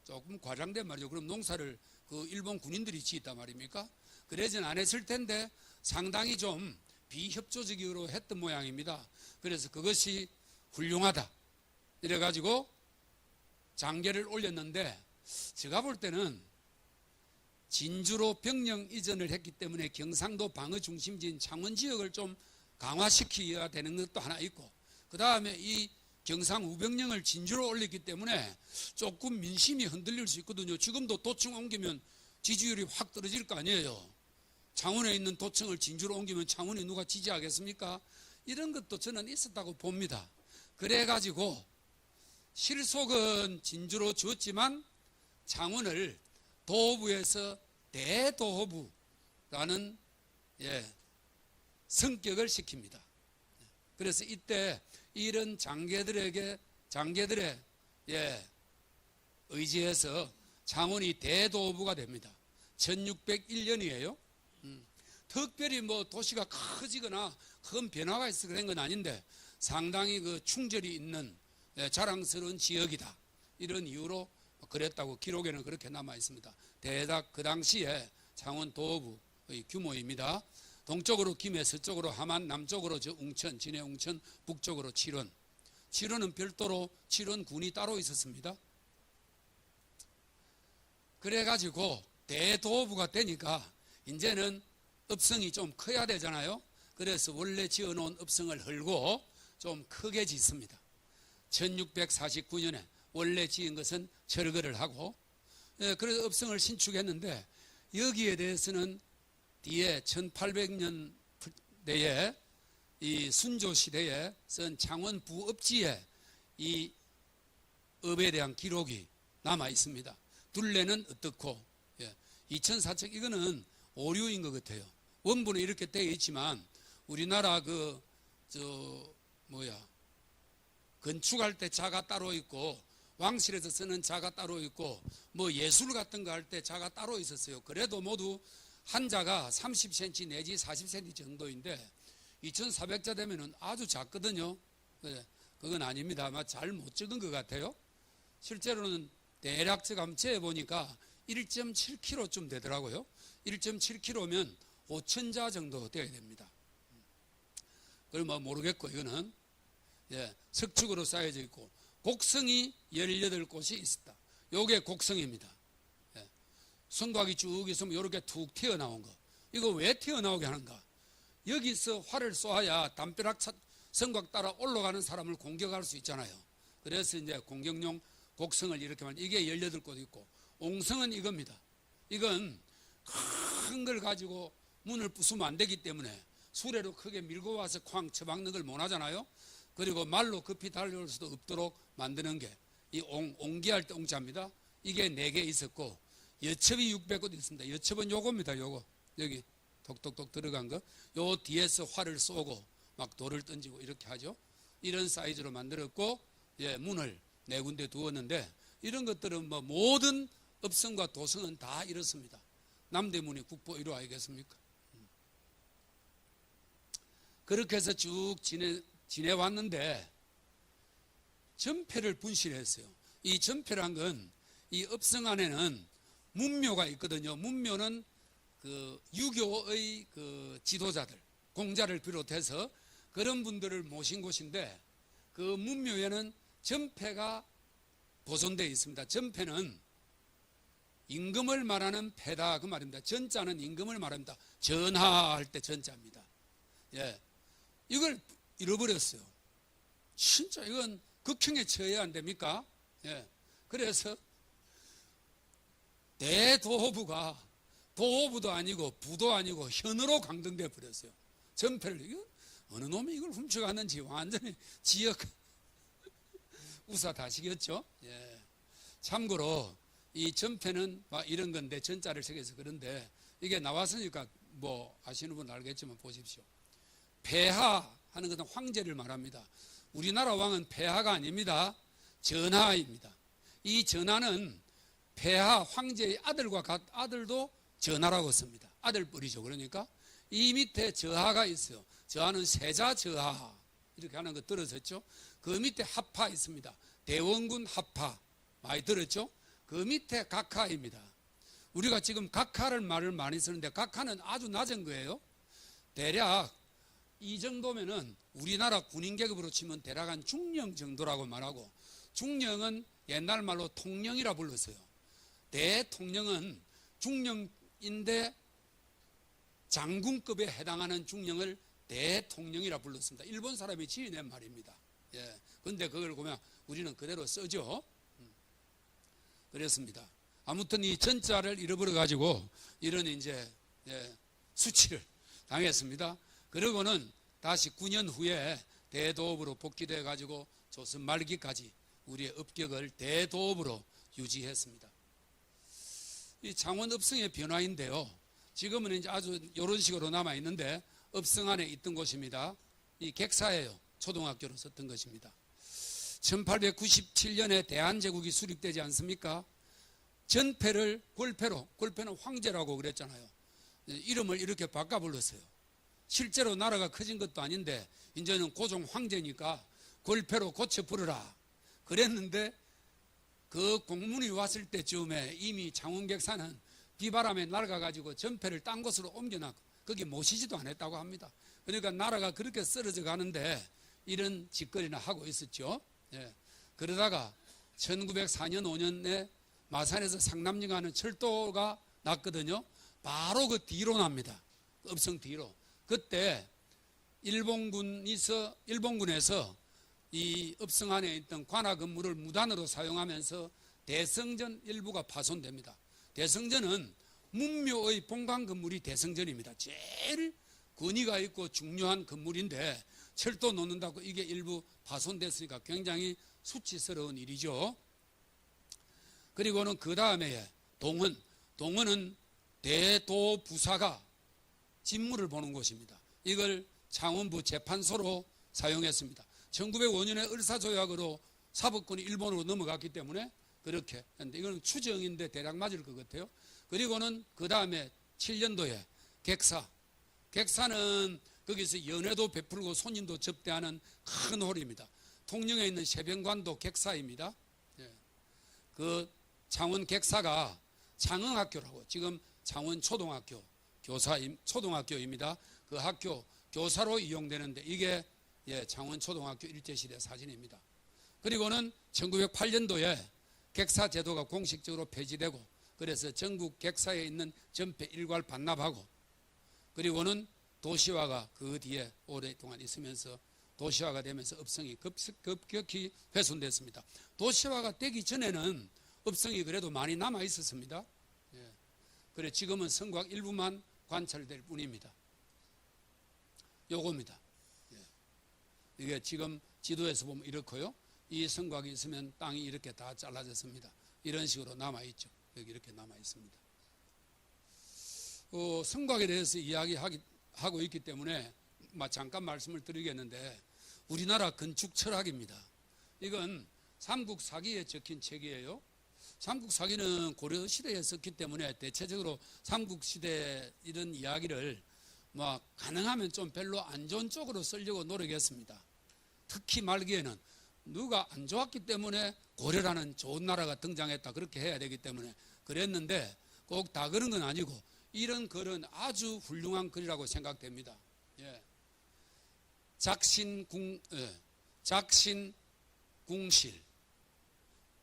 [SPEAKER 1] 조금 과장된 말이죠. 그럼 농사를 그 일본 군인들이 지었단 말입니까? 그러진 않았을 텐데 상당히 좀 비협조적으로 했던 모양입니다. 그래서 그것이 훌륭하다 이래가지고 장계를 올렸는데, 제가 볼 때는 진주로 병령 이전을 했기 때문에 경상도 방어 중심지인 창원 지역을 좀 강화시켜야 되는 것도 하나 있고, 그 다음에 이 경상 우병령을 진주로 올렸기 때문에 조금 민심이 흔들릴 수 있거든요. 지금도 도청 옮기면 지지율이 확 떨어질 거 아니에요. 창원에 있는 도청을 진주로 옮기면 창원이 누가 지지하겠습니까? 이런 것도 저는 있었다고 봅니다. 그래가지고 실속은 진주로 지었지만 창원을 도부에서 대도부라는 성격을 시킵니다. 그래서 이때 이런 장계들의 의지에서 창원이 대도부가 됩니다. 1601년이에요. 특별히 뭐 도시가 커지거나 큰 변화가 있어 그런 건 아닌데 상당히 그 충절이 있는 자랑스러운 지역이다, 이런 이유로 그랬다고 기록에는 그렇게 남아 있습니다. 대략 그 당시에 창원 도부의 규모입니다. 동쪽으로 김해, 서쪽으로 함안, 남쪽으로 저 웅천, 진해 웅천, 북쪽으로 칠원. 칠원은 별도로 칠원군이 따로 있었습니다. 그래가지고 대도부가 되니까 이제는 업성이 좀 커야 되잖아요. 그래서 원래 지어놓은 읍성을 헐고 좀 크게 짓습니다. 1649년에 원래 지은 것은 철거를 하고, 그래서 읍성을 신축했는데, 여기에 대해서는 뒤에 1800년대에 이 순조 시대에 쓴 창원 부읍지에 이 읍에 대한 기록이 남아 있습니다. 둘레는 어떻고, 2400, 이거는 오류인 것 같아요. 원본은 이렇게 되어 있지만 우리나라 건축할 때 자가 따로 있고, 왕실에서 쓰는 자가 따로 있고, 뭐 예술 같은 거 할 때 자가 따로 있었어요. 그래도 모두 한 자가 30cm 내지 40cm 정도인데 2400자 되면은 아주 작거든요. 그건 아닙니다. 아마 잘 못 적은 것 같아요. 실제로는 대략 제가 한번 재보니까 1.7kg쯤 되더라고요. 1.7kg면 5000자 정도 되어야 됩니다. 그걸 뭐 모르겠고, 이거는 석축으로 쌓여져 있고, 곡성이 18곳이 있었다. 요게 곡성입니다. 성곽이 쭉 있으면 이렇게 툭 튀어나온 거. 이거 왜 튀어나오게 하는가? 여기서 활을 쏘아야 담벼락 성곽 따라 올라가는 사람을 공격할 수 있잖아요. 그래서 이제 공격용 곡성을 이렇게 만, 이게 18곳 있고, 옹성은 이겁니다. 이건 큰 걸 가지고 문을 부수면 안 되기 때문에 수레로 크게 밀고 와서 쾅 쳐박는 걸 못 하잖아요. 그리고 말로 급히 달려올 수도 없도록 만드는 게 이 옹기할 때 옹자입니다. 이게 4개 있었고, 여첩이 600곳 있습니다. 여첩은 요겁니다. 요거 여기 톡톡톡 들어간 거. 요 뒤에서 활을 쏘고 막 돌을 던지고 이렇게 하죠. 이런 사이즈로 만들었고, 문을 4군데 두었는데, 이런 것들은 뭐 모든 읍성과 도성은 다 이렇습니다. 남대문이 국보 1호 아니겠습니까? 그렇게 해서 쭉 지내왔는데 전패를 분실했어요. 이 전패란 건 이 읍성 안에는 문묘가 있거든요. 문묘는 그 유교의 그 지도자들, 공자를 비롯해서 그런 분들을 모신 곳인데, 그 문묘에는 전패가 보존되어 있습니다. 전패는 임금을 말하는 패다 그 말입니다. 전자는 임금을 말합니다. 전하할 때 전자입니다. 이걸 잃어버렸어요. 진짜 이건 극형에 처해야 안 됩니까? 그래서 대도호부가 도호부도 아니고 부도 아니고 현으로 강등돼 버렸어요. 전패를, 이거 어느 놈이 이걸 훔쳐갔는지 완전히 지역 우사다시겠죠. 참고로 이 전패는 이런 건데 전자를 새겨서 그런데, 이게 나왔으니까 뭐 아시는 분 알겠지만 보십시오. 폐하 하는 것은 황제를 말합니다. 우리나라 왕은 폐하가 아닙니다. 전하입니다. 이 전하는 폐하 황제의 아들도 전하라고 씁니다. 아들뻘이죠. 그러니까 이 밑에 저하가 있어요. 저하는 세자 저하 이렇게 하는 거 들으셨죠? 그 밑에 합하 있습니다. 대원군 합하 많이 들었죠? 그 밑에 각하입니다. 우리가 지금 각하를 말을 많이 쓰는데, 각하는 아주 낮은 거예요. 대략 이 정도면은 우리나라 군인 계급으로 치면 대략 한 중령 정도라고 말하고, 중령은 옛날 말로 통령이라 불렀어요. 대통령은 중령인데 장군급에 해당하는 중령을 대통령이라 불렀습니다. 일본 사람이 지어낸 말입니다. 그런데 그걸 보면 우리는 그대로 쓰죠. 그랬습니다. 아무튼 이 전자를 잃어버려 가지고 이런 이제 수치를 당했습니다. 그러고는 다시 9년 후에 대도읍으로 복귀돼 가지고 조선 말기까지 우리의 읍격을 대도읍으로 유지했습니다. 이 창원 읍성의 변화인데요. 지금은 이제 아주 이런 식으로 남아 있는데, 읍성 안에 있던 곳입니다. 이 객사예요. 초등학교로 썼던 것입니다. 1897년에 대한제국이 수립되지 않습니까? 전패를 골패는 황제라고 그랬잖아요. 이름을 이렇게 바꿔 불렀어요. 실제로 나라가 커진 것도 아닌데 이제는 고종 황제니까 골패로 고쳐 부르라 그랬는데, 그 공문이 왔을 때쯤에 이미 창원객사는 비바람에 날아가가지고 전패를 딴 곳으로 옮겨놨고 거기 모시지도 않았다고 합니다. 그러니까 나라가 그렇게 쓰러져 가는데 이런 짓거리나 하고 있었죠. 그러다가 1904년 5년에 마산에서 상남리 가는 철도가 났거든요. 바로 그 뒤로 납니다. 읍성 뒤로. 그때 일본군에서 이 읍성 안에 있던 관아 건물을 무단으로 사용하면서 대성전 일부가 파손됩니다. 대성전은 문묘의 본관 건물이 대성전입니다. 제일 권위가 있고 중요한 건물인데 철도 놓는다고 이게 일부 파손됐으니까 굉장히 수치스러운 일이죠. 그리고는 그 다음에 동원은 대도부사가 진무를 보는 곳입니다. 이걸 창원부 재판소로 사용했습니다. 1905년에 을사조약으로 사법권이 일본으로 넘어갔기 때문에 그렇게 했는데 이건 추정인데 대략 맞을 것 같아요. 그리고는 그 다음에 7년도에 객사는 거기서 연회도 베풀고 손님도 접대하는 큰 홀입니다. 통영에 있는 세병관도 객사입니다. 그 창원 객사가 창흥학교라고 지금 창원 초등학교 초등학교입니다. 그 학교 교사로 이용되는데 이게 창원 초등학교 일제시대 사진입니다. 그리고는 1908년도에 객사 제도가 공식적으로 폐지되고 그래서 전국 객사에 있는 전폐 일괄 반납하고 그리고는 도시화가 그 뒤에 오랫동안 있으면서 도시화가 되면서 읍성이 급격히 훼손됐습니다. 도시화가 되기 전에는 읍성이 그래도 많이 남아 있었습니다. 그래 지금은 성곽 일부만 관찰될 뿐입니다. 요겁니다. 이게 지금 지도에서 보면 이렇고요. 이 성곽이 있으면 땅이 이렇게 다 잘라졌습니다. 이런 식으로 남아 있죠. 여기 이렇게 남아 있습니다. 성곽에 대해서 이야기하고 있기 때문에 잠깐 말씀을 드리겠는데 우리나라 건축 철학입니다. 이건 삼국사기에 적힌 책이에요. 삼국사기는 고려시대에 썼기 때문에 대체적으로 삼국시대 이런 이야기를 가능하면 좀 별로 안 좋은 쪽으로 쓰려고 노력했습니다. 특히 말기에는 누가 안 좋았기 때문에 고려라는 좋은 나라가 등장했다 그렇게 해야 되기 때문에 그랬는데 꼭 다 그런 건 아니고 이런 글은 아주 훌륭한 글이라고 생각됩니다. 작신궁실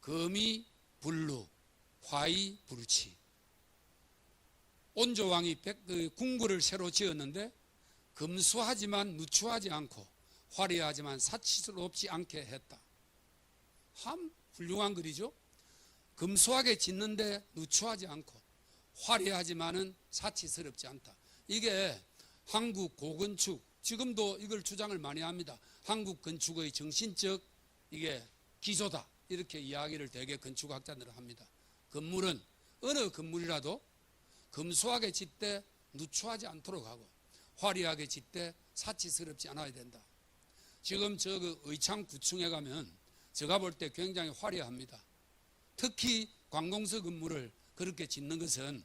[SPEAKER 1] 금이 불루 화이 불치 온조왕이 궁궐을 새로 지었는데 금수하지만 누추하지 않고 화려하지만 사치스럽지 않게 했다. 참 훌륭한 글이죠. 금수하게 짓는데 누추하지 않고 화려하지만은 사치스럽지 않다. 이게 한국 고건축 지금도 이걸 주장을 많이 합니다. 한국 건축의 정신적 이게 기조다 이렇게 이야기를 대개 건축학자들은 합니다. 건물은 어느 건물이라도 금수하게 짓되 누추하지 않도록 하고 화려하게 짓되 사치스럽지 않아야 된다. 지금 저 의창 9층에 가면 제가 볼 때 굉장히 화려합니다. 특히 관공서 건물을 그렇게 짓는 것은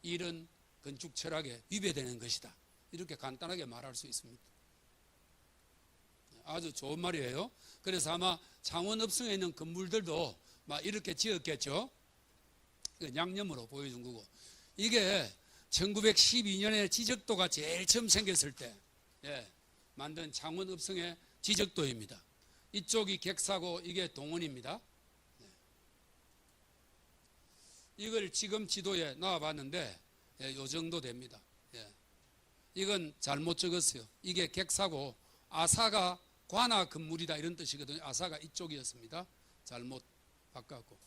[SPEAKER 1] 이런 건축 철학에 위배되는 것이다. 이렇게 간단하게 말할 수 있습니다. 아주 좋은 말이에요. 그래서 아마 창원 읍성에 있는 건물들도 막 이렇게 지었겠죠. 양념으로 보여준 거고. 이게 1912년에 지적도가 제일 처음 생겼을 때 만든 창원 읍성의 지적도입니다. 이쪽이 객사고 이게 동원입니다. 이걸 지금 지도에 넣어봤는데 요 정도 됩니다. 이건 잘못 적었어요. 이게 객사고 아사가 관아 건물이다 이런 뜻이거든요. 아사가 이쪽이었습니다. 잘못 바꿨고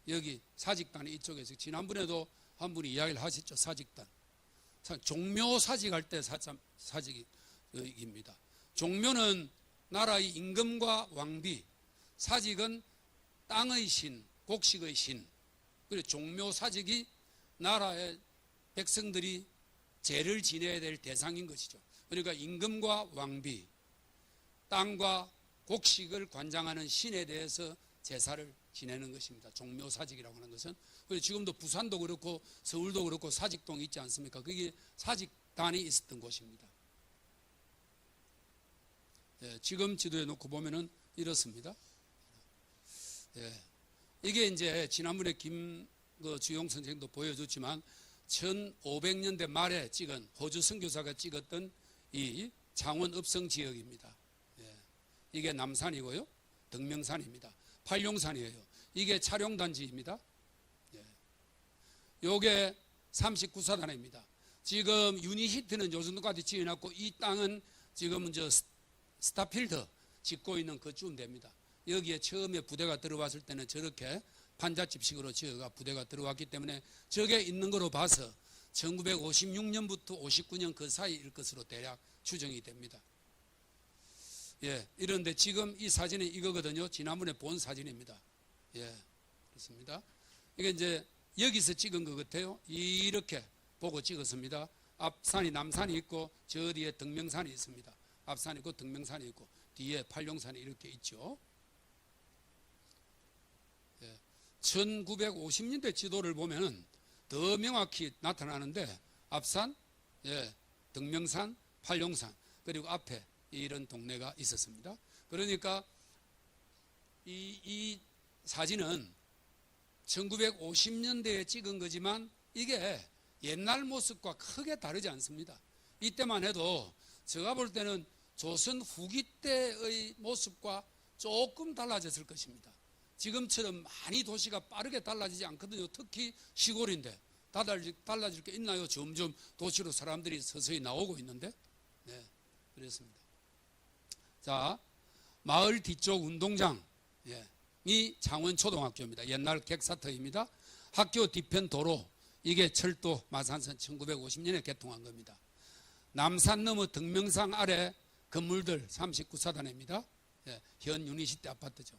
[SPEAKER 1] 여기 사직단이 이쪽에서 지난번에도 한 분이 이야기를 하셨죠. 사직단. 종묘 사직할 때 사직입니다. 종묘는 나라의 임금과 왕비, 사직은 땅의 신, 곡식의 신. 그리고 종묘 사직이 나라의 백성들이 제를 지내야 될 대상인 것이죠. 그러니까 임금과 왕비, 땅과 곡식을 관장하는 신에 대해서 제사를 지내는 것입니다. 종묘사직이라고 하는 것은. 그리고 지금도 부산도 그렇고 서울도 그렇고 사직동이 있지 않습니까? 그게 사직단이 있었던 곳입니다. 지금 지도에 놓고 보면은 이렇습니다. 이게 이제 지난번에 주용 선생도 보여줬지만 1500년대 말에 찍은 호주 선교사가 찍었던 이 창원 읍성 지역입니다. 이게 남산이고요. 덕명산입니다. 팔룡산이에요. 이게 촬영단지입니다. 요게 39사단입니다. 지금 유니히트는 요 정도까지 지어놨고 이 땅은 지금은 저 스타필드 짓고 있는 그쯤 됩니다. 여기에 처음에 부대가 들어왔을 때는 저렇게 판잣집식으로 지어가 부대가 들어왔기 때문에 저게 있는 거로 봐서 1956년부터 59년 그 사이일 것으로 대략 추정이 됩니다. 예, 이런데 지금 이 사진이 이거거든요. 지난번에 본 사진입니다. 예, 그렇습니다. 이게 이제 여기서 찍은 것 같아요. 이렇게 보고 찍었습니다. 앞산이 남산이 있고 저 뒤에 덕명산이 있습니다. 앞산이 있고 덕명산이 있고 뒤에 팔룡산이 이렇게 있죠. 예, 1950년대 지도를 보면은 더 명확히 나타나는데 앞산, 예, 덕명산, 팔룡산 그리고 앞에 이런 동네가 있었습니다. 그러니까 이 사진은 1950년대에 찍은 거지만 이게 옛날 모습과 크게 다르지 않습니다. 이때만 해도 제가 볼 때는 조선 후기 때의 모습과 조금 달라졌을 것입니다. 지금처럼 많이 도시가 빠르게 달라지지 않거든요. 특히 시골인데 달라질 게 있나요? 점점 도시로 사람들이 서서히 나오고 있는데, 네, 그렇습니다. 자, 마을 뒤쪽 운동장, 예, 이 창원초등학교입니다. 옛날 객사터입니다. 학교 뒤편 도로, 이게 철도 마산선 1950년에 개통한 겁니다. 남산 너머 덕명산 아래 건물들 39사단입니다. 예, 현 유니시티 아파트죠.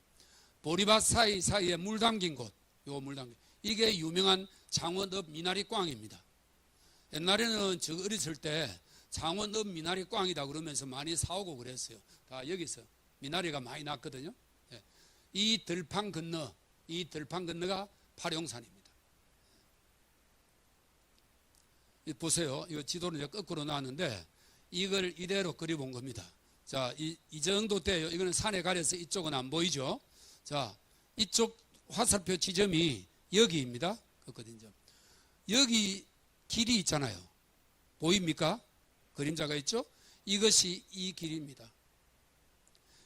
[SPEAKER 1] 보리밭 사이에 물 담긴 곳, 요 물 담긴, 이게 유명한 창원읍 미나리꽝입니다. 옛날에는 저 어렸을 때 창원읍 미나리꽝이다 그러면서 많이 사오고 그랬어요. 다 여기서 미나리가 많이 났거든요. 예. 이 들판 건너가 팔룡산입니다. 보세요. 이 지도를 이제 거꾸로 놨는데 이걸 이대로 그려본 겁니다. 자, 이 정도 돼요. 이거는 산에 가려서 이쪽은 안 보이죠. 자, 이쪽 화살표 지점이 여기입니다. 그거든요. 여기 길이 있잖아요. 보입니까? 그림자가 있죠? 이것이 이 길입니다.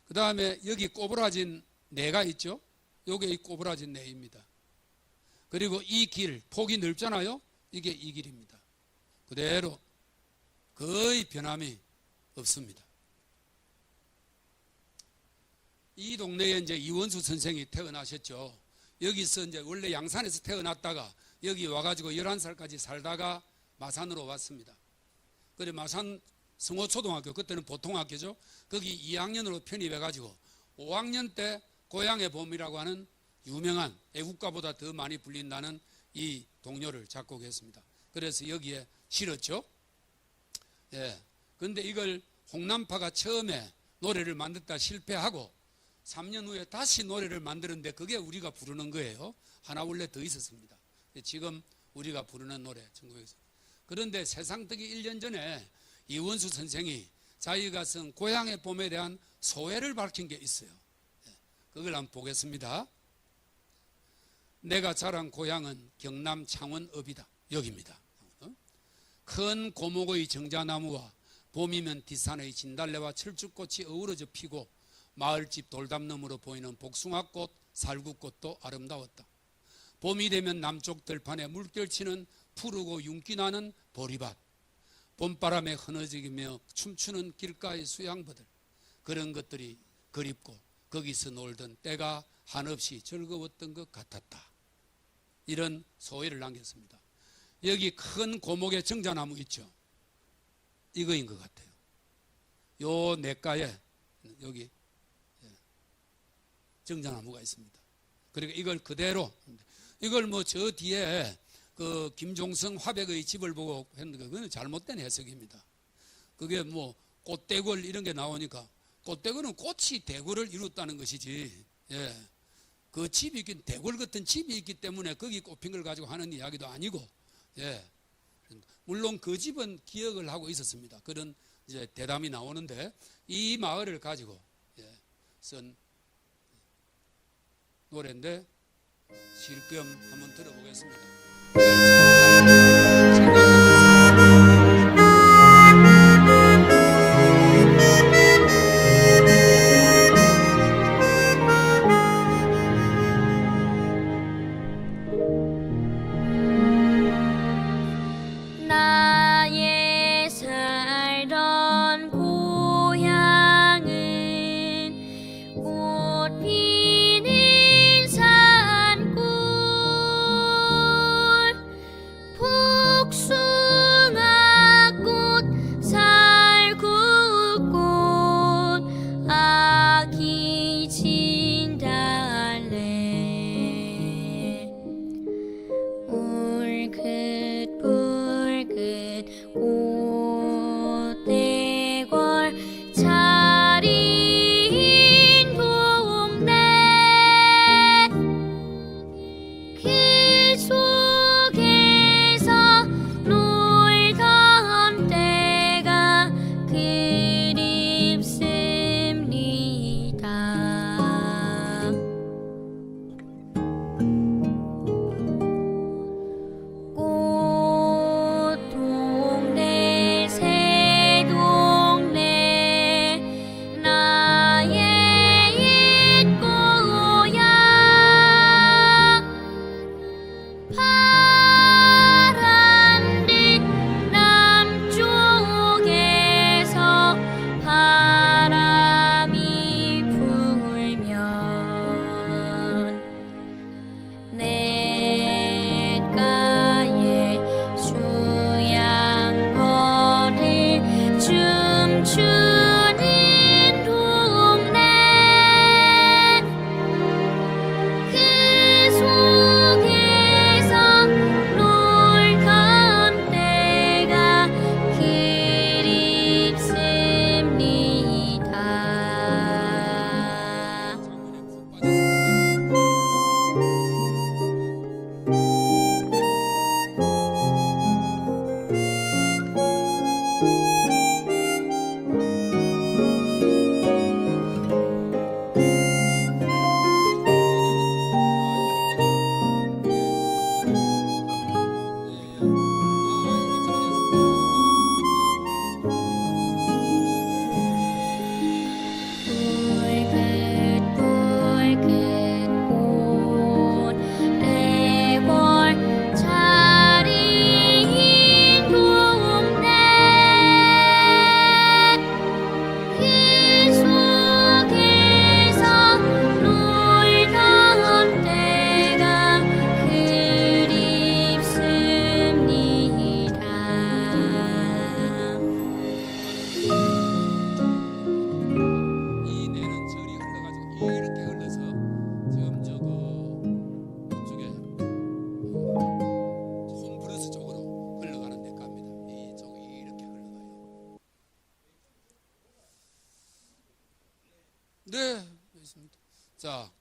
[SPEAKER 1] 그 다음에 여기 꼬부라진 내가 있죠? 요게 이 꼬부라진 내입니다. 그리고 이 길, 폭이 넓잖아요? 이게 이 길입니다. 그대로 거의 변함이 없습니다. 이 동네에 이제 이원수 선생이 태어나셨죠. 여기서 이제 원래 양산에서 태어났다가 여기 와가지고 11살까지 살다가 마산으로 왔습니다. 그래 마산 성호초등학교, 그때는 보통학교죠. 거기 2학년으로 편입해가지고 5학년 때 고향의 봄이라고 하는 유명한 애국가보다 더 많이 불린다는 이 동요를 작곡했습니다. 그래서 여기에 실었죠. 예. 근데 이걸 홍남파가 처음에 노래를 만들다 실패하고 3년 후에 다시 노래를 만드는데 그게 우리가 부르는 거예요. 하나 원래 더 있었습니다. 지금 우리가 부르는 노래 전국에서. 그런데 세상뜨기 1년 전에 이원수 선생이 자기가 쓴 고향의 봄에 대한 소회를 밝힌 게 있어요. 그걸 한번 보겠습니다. 내가 자란 고향은 경남 창원읍이다. 여기입니다. 큰 고목의 정자나무와 봄이면 뒷산의 진달래와 철쭉꽃이 어우러져 피고 마을집 돌담 너머로 보이는 복숭아꽃, 살구꽃도 아름다웠다. 봄이 되면 남쪽 들판에 물결치는 푸르고 윤기나는 보리밭, 봄바람에 흐느지며 춤추는 길가의 수양버들, 그런 것들이 그립고 거기서 놀던 때가 한없이 즐거웠던 것 같았다. 이런 소회를 남겼습니다. 여기 큰 고목의 정자나무 있죠. 이거인 것 같아요. 요 냇가에 여기 정자나무가 있습니다. 그리고 이걸 그대로, 이걸 뭐 저 뒤에 그 김종성 화백의 집을 보고 했는데 그건 잘못된 해석입니다. 그게 뭐 꽃대골 이런 게 나오니까 꽃대골은 꽃이 대골을 이뤘다는 것이지, 예, 그 집이 있긴 대골 같은 집이 있기 때문에 거기 꽃핀 걸 가지고 하는 이야기도 아니고, 예, 물론 그 집은 기억을 하고 있었습니다. 그런 이제 대담이 나오는데 이 마을을 가지고, 예, 쓴 노래인데 실금 한번 들어보겠습니다.
[SPEAKER 2] 나의 살던 곳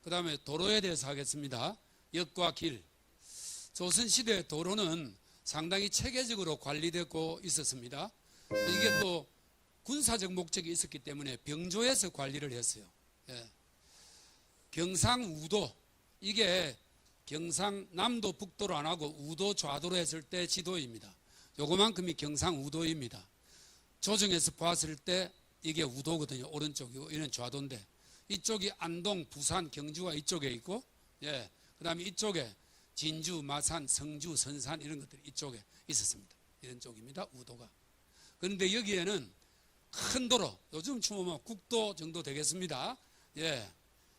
[SPEAKER 1] 그 다음에 도로에 대해서 하겠습니다. 역과 길. 조선시대 도로는 상당히 체계적으로 관리되고 있었습니다. 이게 또 군사적 목적이 있었기 때문에 병조에서 관리를 했어요. 예. 경상우도, 이게 경상남도 북도로 안 하고 우도 좌도로 했을 때 지도입니다. 요거만큼이 경상우도입니다. 조정에서 봤을 때 이게 우도거든요. 오른쪽이고 이는 좌도인데, 이쪽이 안동, 부산, 경주가 이쪽에 있고, 예, 그 다음에 이쪽에 진주, 마산, 성주, 선산 이런 것들이 이쪽에 있었습니다. 이런 쪽입니다. 우도가. 그런데 여기에는 큰 도로, 요즘 치면 국도 정도 되겠습니다. 예,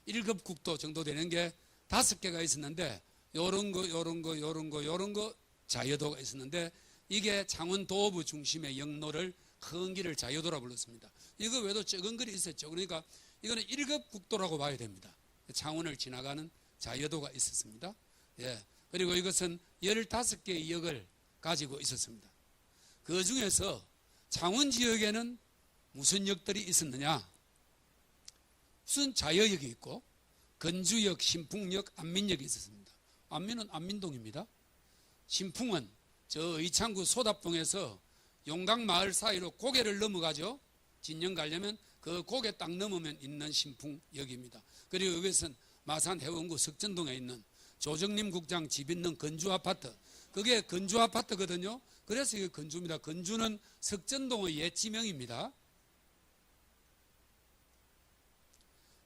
[SPEAKER 1] 1급 국도 정도 되는 게 5개가 있었는데, 요런 거 자여도가 있었는데, 이게 창원도부 중심의 영로를 큰 길을 자여도라 불렀습니다. 이거 외에도 적은 길이 있었죠. 그러니까 이거는 1급 국도라고 봐야 됩니다. 창원을 지나가는 자여도가 있었습니다. 예. 그리고 이것은 15개의 역을 가지고 있었습니다. 그 중에서 창원 지역에는 무슨 역들이 있었느냐? 무슨 자여역이 있고, 건주역, 신풍역, 안민역이 있었습니다. 안민은 안민동입니다. 신풍은 저 의창구 소답동에서 용강마을 사이로 고개를 넘어가죠. 진영 가려면 그 고개 딱 넘으면 있는 신풍역입니다. 그리고 여기서는 마산 해원구 석전동에 있는 조정림 국장 집 있는 건주아파트, 그게 건주아파트거든요. 그래서 이게 건주입니다. 건주는 석전동의 옛 지명입니다.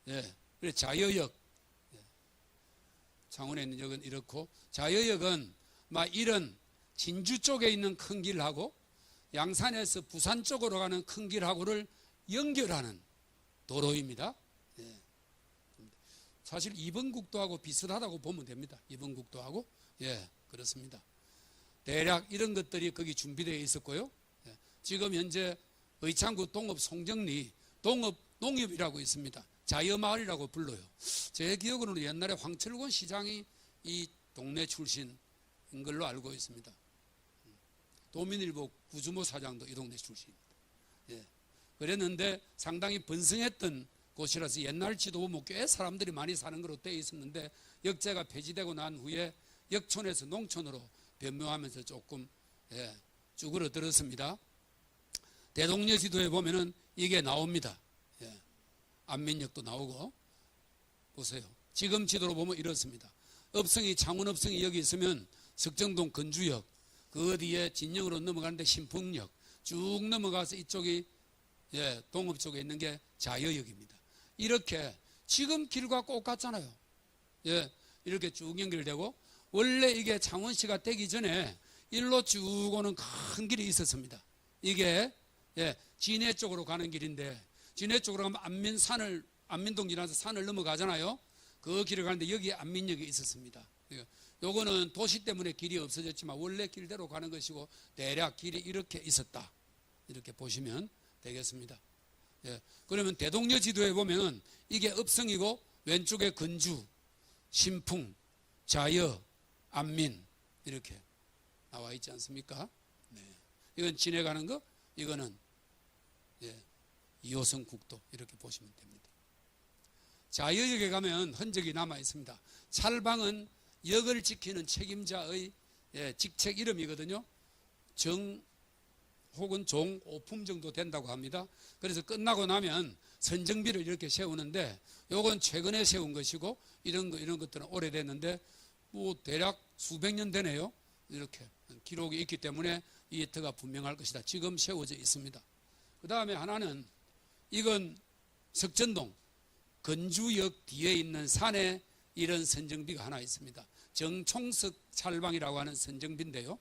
[SPEAKER 1] 예, 그래 자여역, 창원에 있는 역은 이렇고, 자여역은 막 이런 진주 쪽에 있는 큰 길하고 양산에서 부산 쪽으로 가는 큰 길하고를 연결하는 도로입니다. 예. 사실 2번 국도하고 비슷하다고 보면 됩니다. 2번 국도하고. 예, 그렇습니다. 대략 이런 것들이 거기 준비되어 있었고요. 예. 지금 현재 의창구 동읍 송정리 동읍 농협이라고 있습니다. 자여마을이라고 불러요. 제 기억으로는 옛날에 황철권 시장이 이 동네 출신인 걸로 알고 있습니다. 도민일보 구주모 사장도 이 동네 출신입니다. 예. 그랬는데 상당히 번성했던 곳이라서 옛날 지도 보면 꽤 사람들이 많이 사는 걸로 되어 있었는데, 역제가 폐지되고 난 후에 역촌에서 농촌으로 변모하면서 조금 쭈그러들었습니다. 대동여 지도에 보면은 이게 나옵니다. 예. 안민역도 나오고. 보세요. 지금 지도로 보면 이렇습니다. 업성이, 창원업성이 여기 있으면 석정동 건주역, 그 뒤에 진영으로 넘어가는데 신풍역, 쭉 넘어가서 이쪽이 동읍 쪽에 있는 게 자여역입니다. 이렇게 지금 길과 똑같잖아요. 예, 이렇게 쭉 연결되고, 원래 이게 창원시가 되기 전에 일로 쭉 오는 큰 길이 있었습니다. 이게 진해 쪽으로 가는 길인데, 진해 쪽으로 가면 안민동 지나서 산을 넘어가잖아요. 그 길을 가는데 여기에 안민역이 있었습니다. 요거는 도시 때문에 길이 없어졌지만 원래 길대로 가는 것이고, 대략 길이 이렇게 있었다, 이렇게 보시면 되겠습니다. 예, 그러면 대동여 지도에 보면 이게 업성이고, 왼쪽에 건주, 신풍, 자여, 안민 이렇게 나와 있지 않습니까? 네. 이건 지내가는 거, 이거는 2호선 국도, 이렇게 보시면 됩니다. 자여역에 가면 흔적이 남아 있습니다. 찰방은 역을 지키는 책임자의 직책 이름이거든요. 정 혹은 종 5품 정도 된다고 합니다. 그래서 끝나고 나면 선정비를 이렇게 세우는데, 요건 최근에 세운 것이고, 이런 것들은 오래됐는데 뭐 대략 수백 년 되네요. 이렇게 기록이 있기 때문에 이 터가 분명할 것이다. 지금 세워져 있습니다. 그 다음에 하나는, 이건 석전동 건주역 뒤에 있는 산에 이런 선정비가 하나 있습니다. 정총석 찰방이라고 하는 선정비인데요.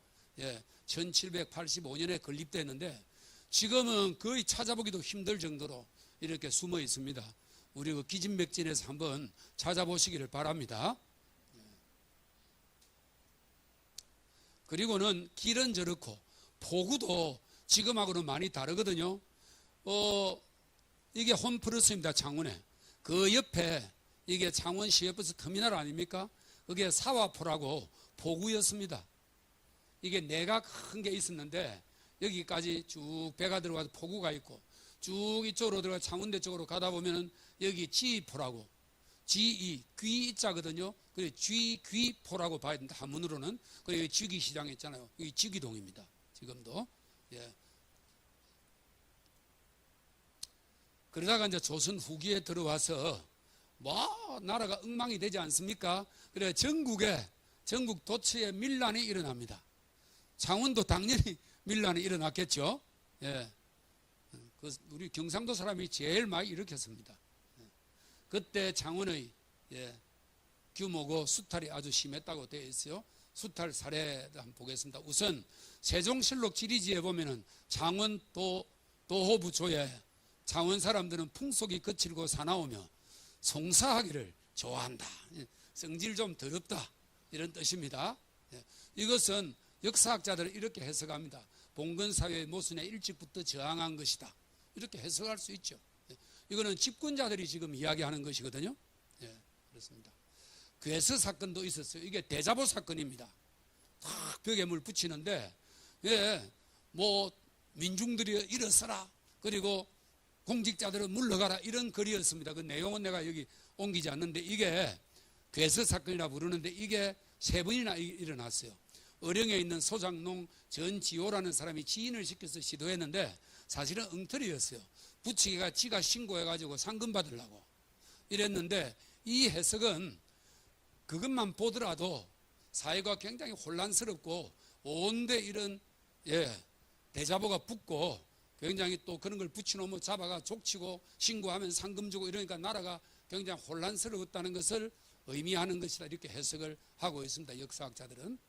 [SPEAKER 1] 1785년에 건립됐는데 지금은 거의 찾아보기도 힘들 정도로 이렇게 숨어 있습니다. 우리 그 기진맥진에서 한번 찾아보시기를 바랍니다. 그리고는 길은 저렇고 포구도 지금하고는 많이 다르거든요. 이게 홈플러스입니다. 창원에. 그 옆에 이게 창원 시외버스 터미널 아닙니까? 그게 사화포라고 포구였습니다. 이게 내가 큰 게 있었는데 여기까지 쭉 배가 들어가서 포구가 있고, 쭉 이쪽으로 들어가 창원대 쪽으로 가다 보면은 여기 지포라고, GE, 귀자거든요. 그래 쥐귀포라고 봐야 된다. 한문으로는. 그래 쥐기시장 있잖아요. 여기 쥐기동입니다. 지금도. 예. 그러다가 이제 조선 후기에 들어와서 뭐 나라가 엉망이 되지 않습니까? 그래 전국 도처에 밀란이 일어납니다. 창원도 당연히 밀란이 일어났겠죠. 예. 우리 경상도 사람이 제일 많이 일으켰습니다. 예. 그때 창원의 규모고 수탈이 아주 심했다고 되어 있어요. 수탈 사례를 한번 보겠습니다. 우선 세종실록 지리지에 보면은 창원 도호부 조에 창원 사람들은 풍속이 거칠고 사나우며 송사하기를 좋아한다. 성질 좀 더럽다. 이런 뜻입니다. 이것은 역사학자들은 이렇게 해석합니다. 봉건사회의 모순에 일찍부터 저항한 것이다. 이렇게 해석할 수 있죠. 이거는 집권자들이 지금 이야기하는 것이거든요. 그렇습니다. 괴서 사건도 있었어요. 이게 대자보 사건입니다. 탁 벽에 물 붙이는데 뭐 민중들이 일어서라. 그리고 공직자들은 물러가라. 이런 글이었습니다. 그 내용은 내가 여기 옮기지 않는데 이게 괴서 사건이라 부르는데 이게 3번이나 일어났어요. 어령에 있는 소장농 전지호라는 사람이 지인을 시켜서 시도했는데 사실은 엉터리였어요. 부치기가 지가 신고해가지고 상금 받으려고 이랬는데 이 해석은 그것만 보더라도 사회가 굉장히 혼란스럽고 온데 이런 대자보가 붙고 굉장히 또 그런 걸 붙여놓으면 잡아가 족치고 신고하면 상금 주고 이러니까 나라가 굉장히 혼란스러웠다는 것을 의미하는 것이다. 이렇게 해석을 하고 있습니다. 역사학자들은.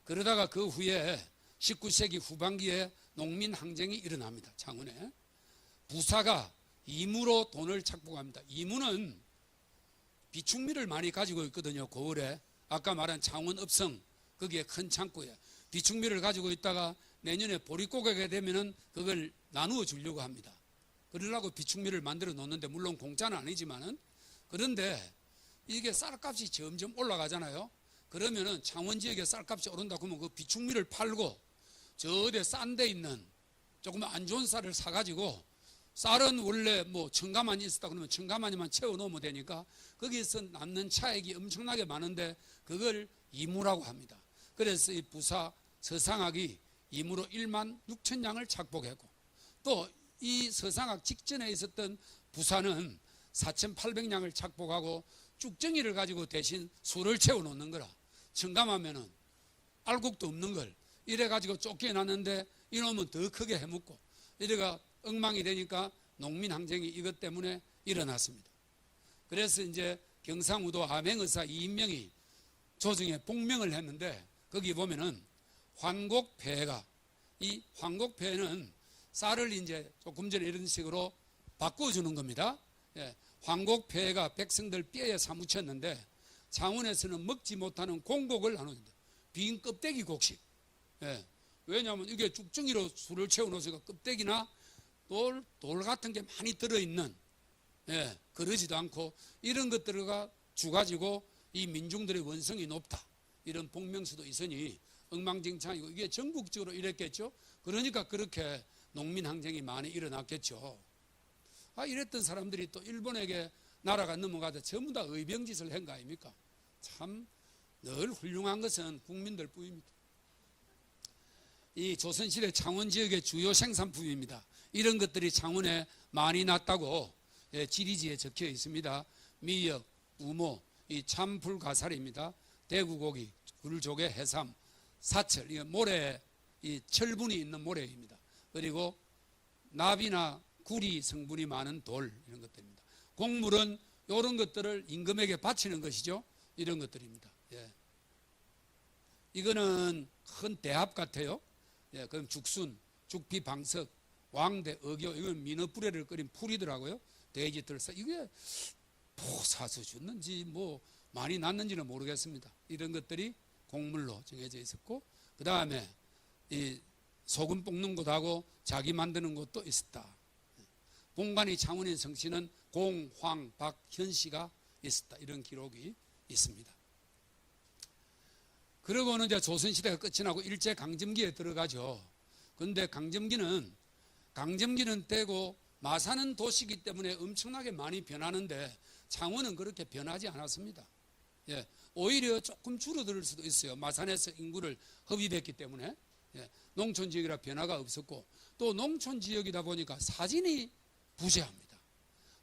[SPEAKER 1] 그러다가 그 후에 19세기 후반기에 농민항쟁이 일어납니다. 창원에. 부사가 이무로 돈을 착복합니다. 이무는 비축미를 많이 가지고 있거든요. 고을에. 아까 말한 창원읍성 거기에 큰 창고에 비축미를 가지고 있다가 내년에 보릿고개가 되면은 그걸 나누어 주려고 합니다. 그러려고 비축미를 만들어 놓는데 물론 공짜는 아니지만은 그런데 이게 쌀값이 점점 올라가잖아요. 그러면은 창원 지역에 쌀값이 오른다 그러면 그 비축미를 팔고 저 어디 싼 데 있는 조금 안 좋은 쌀을 사가지고 쌀은 원래 뭐 첨가만이 있었다 그러면 첨가만이만 채워 놓으면 되니까 거기에서 남는 차액이 엄청나게 많은데 그걸 이무라고 합니다. 그래서 이 부사 서상학이 이무로 1만 6천 양을 착복했고 또 이 서상학 직전에 있었던 부사는 4,800량을 착복하고 쭉정이를 가지고 대신 술을 채워 놓는 거라. 청감하면은 알곡도 없는 걸 이래 가지고 쫓겨났는데 이놈은 더 크게 해먹고 이래가 엉망이 되니까 농민항쟁이 이것 때문에 일어났습니다. 그래서 이제 경상우도 암행의사 이인명이 조정에 복명을 했는데 거기 보면은 환곡폐가 이 환곡폐는 쌀을 이제 조금 전에 이런 식으로 바꿔주는 겁니다. 환곡폐가 백성들 뼈에 사무쳤는데 창원에서는 먹지 못하는 공곡을 나눕니다. 빈 껍데기 곡식. 왜냐하면 이게 쭉정이로 술을 채워놓으니까 껍데기나 돌 같은 게 많이 들어있는 그러지도 않고 이런 것들과 주가지고 이 민중들의 원성이 높다. 이런 복명수도 있으니 엉망진창이고 이게 전국적으로 이랬겠죠. 그러니까 그렇게 농민항쟁이 많이 일어났겠죠. 이랬던 사람들이 또 일본에게 나라가 넘어가다 전부 다 의병짓을 한 거 아닙니까? 참 늘 훌륭한 것은 국민들 뿐입니다. 이 조선시대 창원 지역의 주요 생산품입니다. 이런 것들이 창원에 많이 났다고 지리지에 적혀 있습니다. 미역, 우모, 이 참불가사리입니다. 대구고기, 굴조개, 해삼, 사철, 이게 모래, 이 철분이 있는 모래입니다. 그리고 납이나 구리 성분이 많은 돌 이런 것들입니다. 곡물은 이런 것들을 임금에게 바치는 것이죠. 이런 것들입니다. 이거는 큰 대합 같아요. 그럼 죽순, 죽비, 방석, 왕대, 어교 이건 민어뿌레를 끓인 풀이더라고요. 돼지들사 이게 사서 줬는지 뭐 많이 났는지는 모르겠습니다. 이런 것들이 곡물로 정해져 있었고 그 다음에 이 소금 볶는 것하고 자기 만드는 것도 있었다. 본관이 창원인 성씨는 공, 황, 박, 현씨가 있었다. 이런 기록이 있습니다. 그러고는 이제 조선시대가 끝이 나고 일제강점기에 들어가죠. 그런데 강점기는 되고 마사는 도시이기 때문에 엄청나게 많이 변하는데 창원은 그렇게 변하지 않았습니다. 예, 오히려 조금 줄어들 수도 있어요. 마산에서 인구를 흡입했기 때문에. 예, 농촌 지역이라 변화가 없었고, 또 농촌 지역이다 보니까 사진이 부재합니다.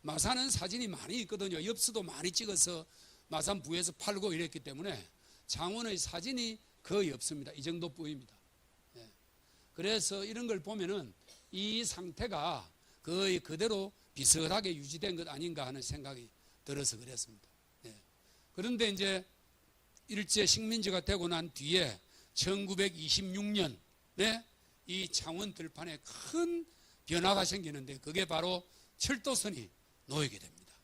[SPEAKER 1] 마산은 사진이 많이 있거든요. 엽서도 많이 찍어서 마산 부에서 팔고 이랬기 때문에 창원의 사진이 거의 없습니다. 이 정도뿐입니다. 예, 그래서 이런 걸 보면은 이 상태가 거의 그대로 비슷하게 유지된 것 아닌가 하는 생각이 들어서 그랬습니다. 예. 그런데 이제 일제 식민지가 되고 난 뒤에 1926년에 이 창원 들판에 큰 변화가 생기는데, 그게 바로 철도선이 놓이게 됩니다.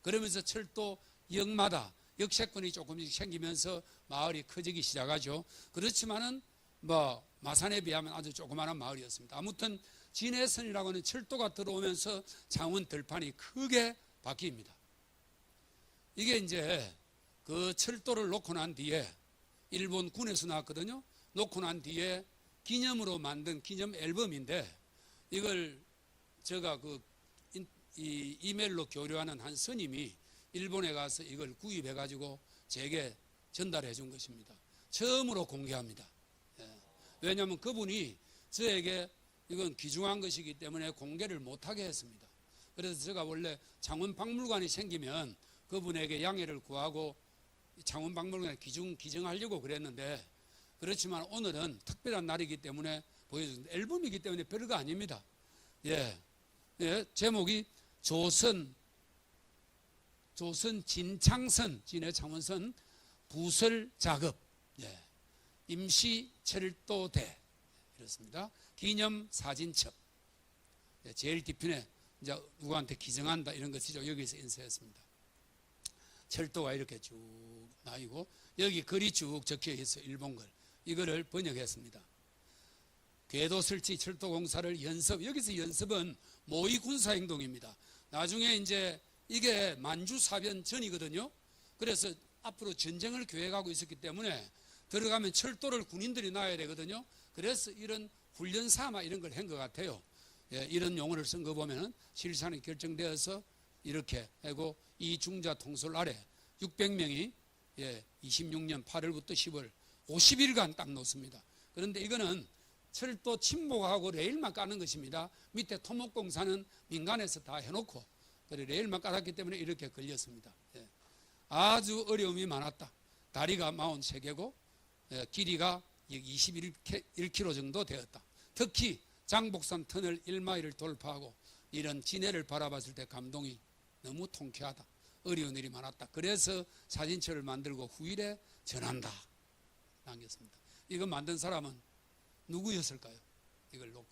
[SPEAKER 1] 그러면서 철도역마다 역세권이 조금씩 생기면서 마을이 커지기 시작하죠. 그렇지만은 뭐 마산에 비하면 아주 조그마한 마을이었습니다. 아무튼 진해선이라고 하는 철도가 들어오면서 창원 들판이 크게 바뀝니다. 이게 이제 그 철도를 놓고 난 뒤에 일본 군에서 나왔거든요. 놓고 난 뒤에 기념으로 만든 기념 앨범인데, 이걸 제가 이 이메일로 교류하는 한 스님이 일본에 가서 이걸 구입해 가지고 제게 전달해 준 것입니다. 처음으로 공개합니다. 예. 왜냐하면 그분이 저에게 이건 귀중한 것이기 때문에 공개를 못하게 했습니다. 그래서 제가 원래 창원박물관이 생기면 그분에게 양해를 구하고 창원박물관에 기증하려고 그랬는데, 그렇지만 오늘은 특별한 날이기 때문에 보여주는데, 앨범이기 때문에 별거 아닙니다. 예. 예. 제목이 조선 진창선, 진해 창원선 부설 작업, 예. 임시 철도대, 이렇습니다. 기념 사진첩. 예. 제일 뒤편에 이제 누구한테 기증한다 이런 것이죠. 여기서 인쇄했습니다. 철도가 이렇게 쭉 나이고 여기 글이 쭉 적혀 있어요. 일본 글. 이거를 번역했습니다. 궤도 설치 철도 공사를 연습. 여기서 연습은 모의 군사 행동입니다. 나중에 이제 이게 만주사변 전이거든요. 그래서 앞으로 전쟁을 계획하고 있었기 때문에 들어가면 철도를 군인들이 놔야 되거든요. 그래서 이런 훈련 삼아 이런 걸 한 것 같아요. 예, 이런 용어를 쓴 거 보면은 실산이 결정되어서 이렇게 하고, 이 중자 통솔 아래 600명이 26년 8월부터 10월 50일간 딱 놓습니다. 그런데 이거는 철도 침목하고 레일만 까는 것입니다. 밑에 토목공사는 민간에서 다 해놓고 레일만 깔았기 때문에 이렇게 걸렸습니다. 예. 아주 어려움이 많았다. 다리가 43개고 길이가 21km 정도 되었다. 특히 장복산 터널 1마일을 돌파하고 이런 진해를 바라봤을 때 감동이 너무 통쾌하다. 어려운 일이 많았다. 그래서 사진첩을 만들고 후일에 전한다. 남겼습니다. 이거 만든 사람은 누구였을까요? 이걸 놓고.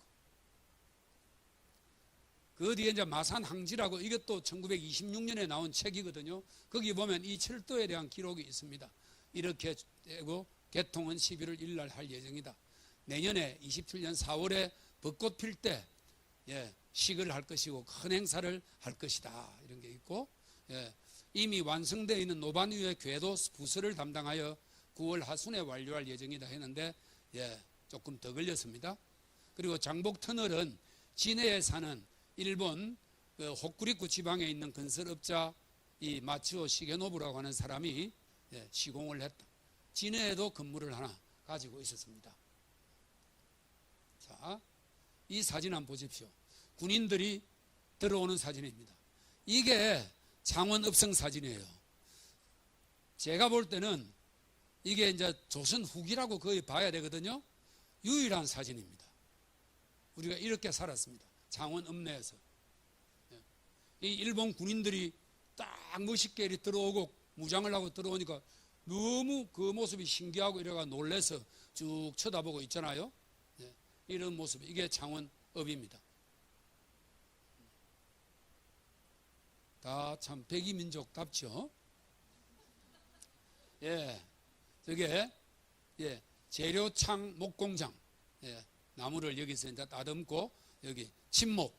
[SPEAKER 1] 그 뒤에 이제 마산항지라고, 이것도 1926년에 나온 책이거든요. 거기 보면 이 철도에 대한 기록이 있습니다. 이렇게 되고 개통은 11월 1일 날 할 예정이다. 내년에 27년 4월에 벚꽃 필 때 식을 할 것이고 큰 행사를 할 것이다. 이런 게 있고, 이미 완성되어 있는 노반 위의 궤도 부설을 담당하여 9월 하순에 완료할 예정이다 했는데 조금 더 걸렸습니다. 그리고 장복터널은 진해에 사는 일본 호쿠리쿠 지방에 있는 건설업자 이 마츠오 시게노부라고 하는 사람이 시공을 했다. 진해에도 건물을 하나 가지고 있었습니다. 자, 이 사진 한번 보십시오. 군인들이 들어오는 사진입니다. 이게 창원 읍성 사진이에요. 제가 볼 때는 이게 이제 조선 후기라고 거의 봐야 되거든요. 유일한 사진입니다. 우리가 이렇게 살았습니다. 창원 읍내에서. 이 일본 군인들이 딱 멋있게 이렇게 들어오고 무장을 하고 들어오니까 너무 그 모습이 신기하고 이래가 놀래서 쭉 쳐다보고 있잖아요. 이런 모습, 이게 창원 읍입니다. 다 참 백이민족답죠. 저게 재료창 목공장. 나무를 여기서 이제 다듬고 여기 침목,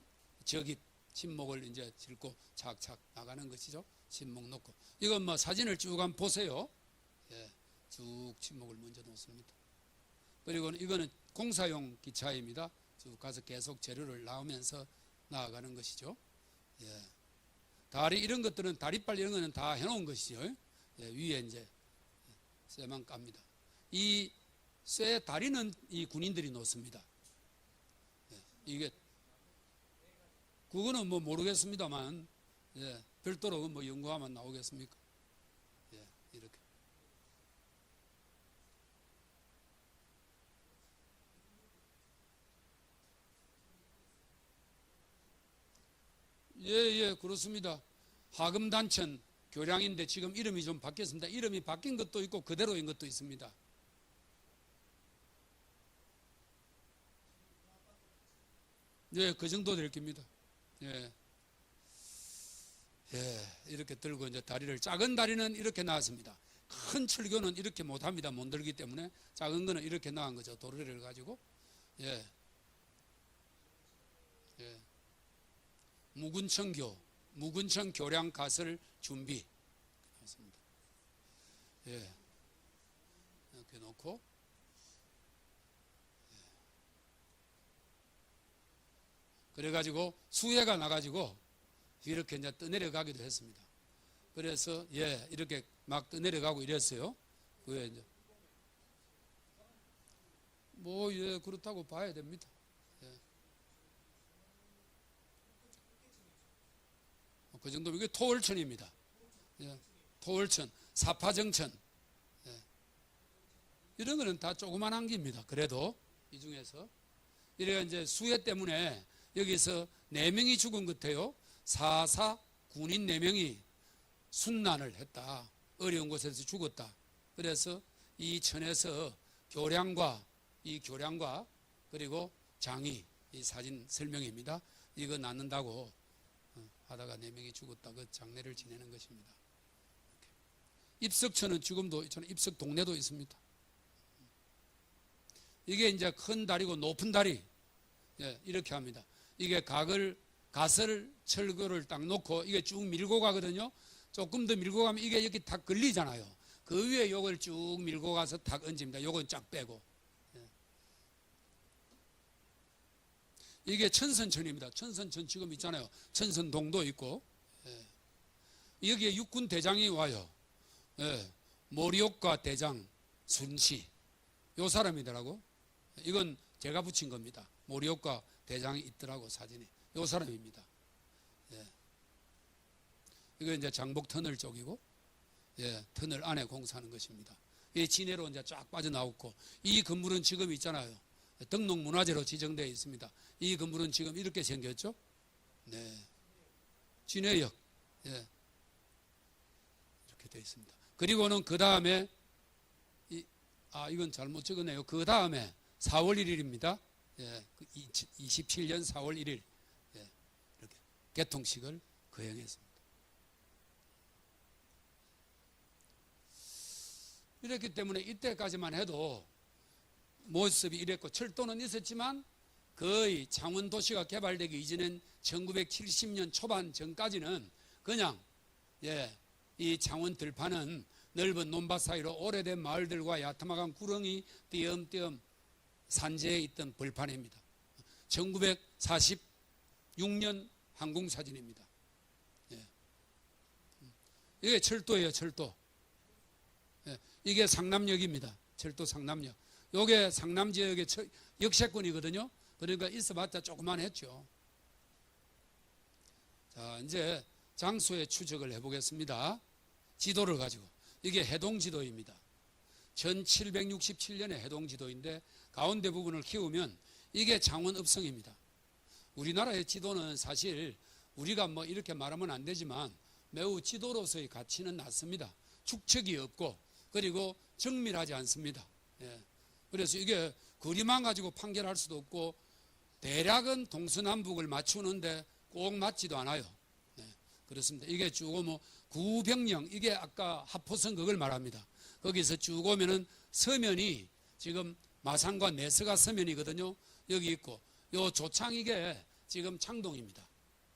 [SPEAKER 1] 저기 침목을 이제 싣고 착착 나가는 것이죠. 침목 놓고. 이건 뭐 사진을 쭉 한번 보세요. 쭉 침목을 먼저 놓습니다. 그리고 이거는 공사용 기차입니다. 쭉 가서 계속 재료를 나오면서 나아가는 것이죠. 다리 이런 것들은 다리빨 이런 거는 다 해놓은 것이죠. 예, 위에 이제 쇠만 깝니다. 이 쇠 다리는 이 군인들이 놓습니다. 예, 이게 그거는 뭐 모르겠습니다만, 예, 별도로 뭐 연구하면 나오겠습니까? 예, 이렇게. 예, 예, 그렇습니다. 하금단천 교량인데 지금 이름이 좀 바뀌었습니다. 이름이 바뀐 것도 있고 그대로인 것도 있습니다. 예, 그 정도 될 겁니다. 예. 예, 이렇게 들고 이제 다리를, 작은 다리는 이렇게 나왔습니다. 큰 철교는 이렇게 못합니다. 못 들기 때문에 작은 거는 이렇게 나온 거죠. 도르래를 가지고. 예. 예. 무군청 교량 가설 준비. 맞습니다. 예. 이렇게 놓고. 예. 그래가지고 수해가 나가지고 이렇게 이제 떠내려가기도 했습니다. 그래서 예, 이렇게 막 떠내려가고 이랬어요. 그게 이제 뭐 예, 그렇다고 봐야 됩니다. 예. 그 정도면 이게 토월천입니다. 예. 토월천, 사파정천. 예. 이런 거는 다 조그만한 겁니다. 그래도 이 중에서 이래 이제 수해 때문에 여기서 4명이 죽은 것 같아요. 4.4 군인 4명이 순난을 했다. 어려운 곳에서 죽었다. 그래서 이 천에서 교량과 그리고 장이, 이 사진 설명입니다. 이거 낳는다고 하다가 4명이 죽었다. 그 장례를 지내는 것입니다. 입석천은 지금도 입석 동네도 있습니다. 이게 이제 큰 다리고 높은 다리. 예, 이렇게 합니다. 이게 가설 철거를 딱 놓고 이게 쭉 밀고 가거든요. 조금 더 밀고 가면 이게 여기 딱 걸리잖아요. 그 위에 요걸 쭉 밀고 가서 딱 얹습니다. 요건 쫙 빼고. 예. 이게 천선천입니다. 천선천 지금 있잖아요. 천선동도 있고. 예. 여기에 육군 대장이 와요. 예. 모리옥과 대장 순시. 요 사람이더라고. 이건 제가 붙인 겁니다. 모리옥과 대장이 있더라고, 사진이. 요 사람입니다. 예. 이거 이제 장복 터널 쪽이고, 예, 터널 안에 공사하는 것입니다. 이 진해로 이제 쫙 빠져나왔고, 이 건물은 지금 있잖아요. 등록문화재로 지정되어 있습니다. 이 건물은 지금 이렇게 생겼죠? 네. 진해역. 예. 이렇게 되어 있습니다. 그리고는 그 다음에, 이건 잘못 적었네요. 그 다음에 4월 1일입니다. 예, 27년 4월 1일. 예, 이렇게 개통식을 거행했습니다. 이렇기 때문에 이때까지만 해도 모습이 이랬고 철도는 있었지만 거의 창원도시가 개발되기 이전엔 1970년 초반 전까지는 그냥 예, 이 창원 들판은 넓은 논밭 사이로 오래된 마을들과 야트막한 구렁이 띄엄띄엄 산재에 있던 벌판입니다. 1946년 항공사진입니다. 예. 이게 철도예요, 철도. 예. 이게 상남역입니다. 철도 상남역. 이게 상남 지역의 역세권이거든요. 그러니까 있어봤자 조그만 했죠. 자, 이제 장소의 추적을 해보겠습니다. 지도를 가지고. 이게 해동지도입니다. 1767년의 해동지도인데 가운데 부분을 키우면 이게 창원읍성입니다. 우리나라의 지도는 사실 우리가 뭐 이렇게 말하면 안 되지만 매우 지도로서의 가치는 낮습니다. 축척이 없고 그리고 정밀하지 않습니다. 예. 그래서 이게 거리만 가지고 판결할 수도 없고 대략은 동서남북을 맞추는데 꼭 맞지도 않아요. 예. 그렇습니다. 이게 쭉 오면 구병령, 이게 아까 하포선 그걸 말합니다. 거기서 쭉 오면은 서면이 지금 마산과 내서가 서면이거든요. 여기 있고 요 조창 이게 지금 창동입니다.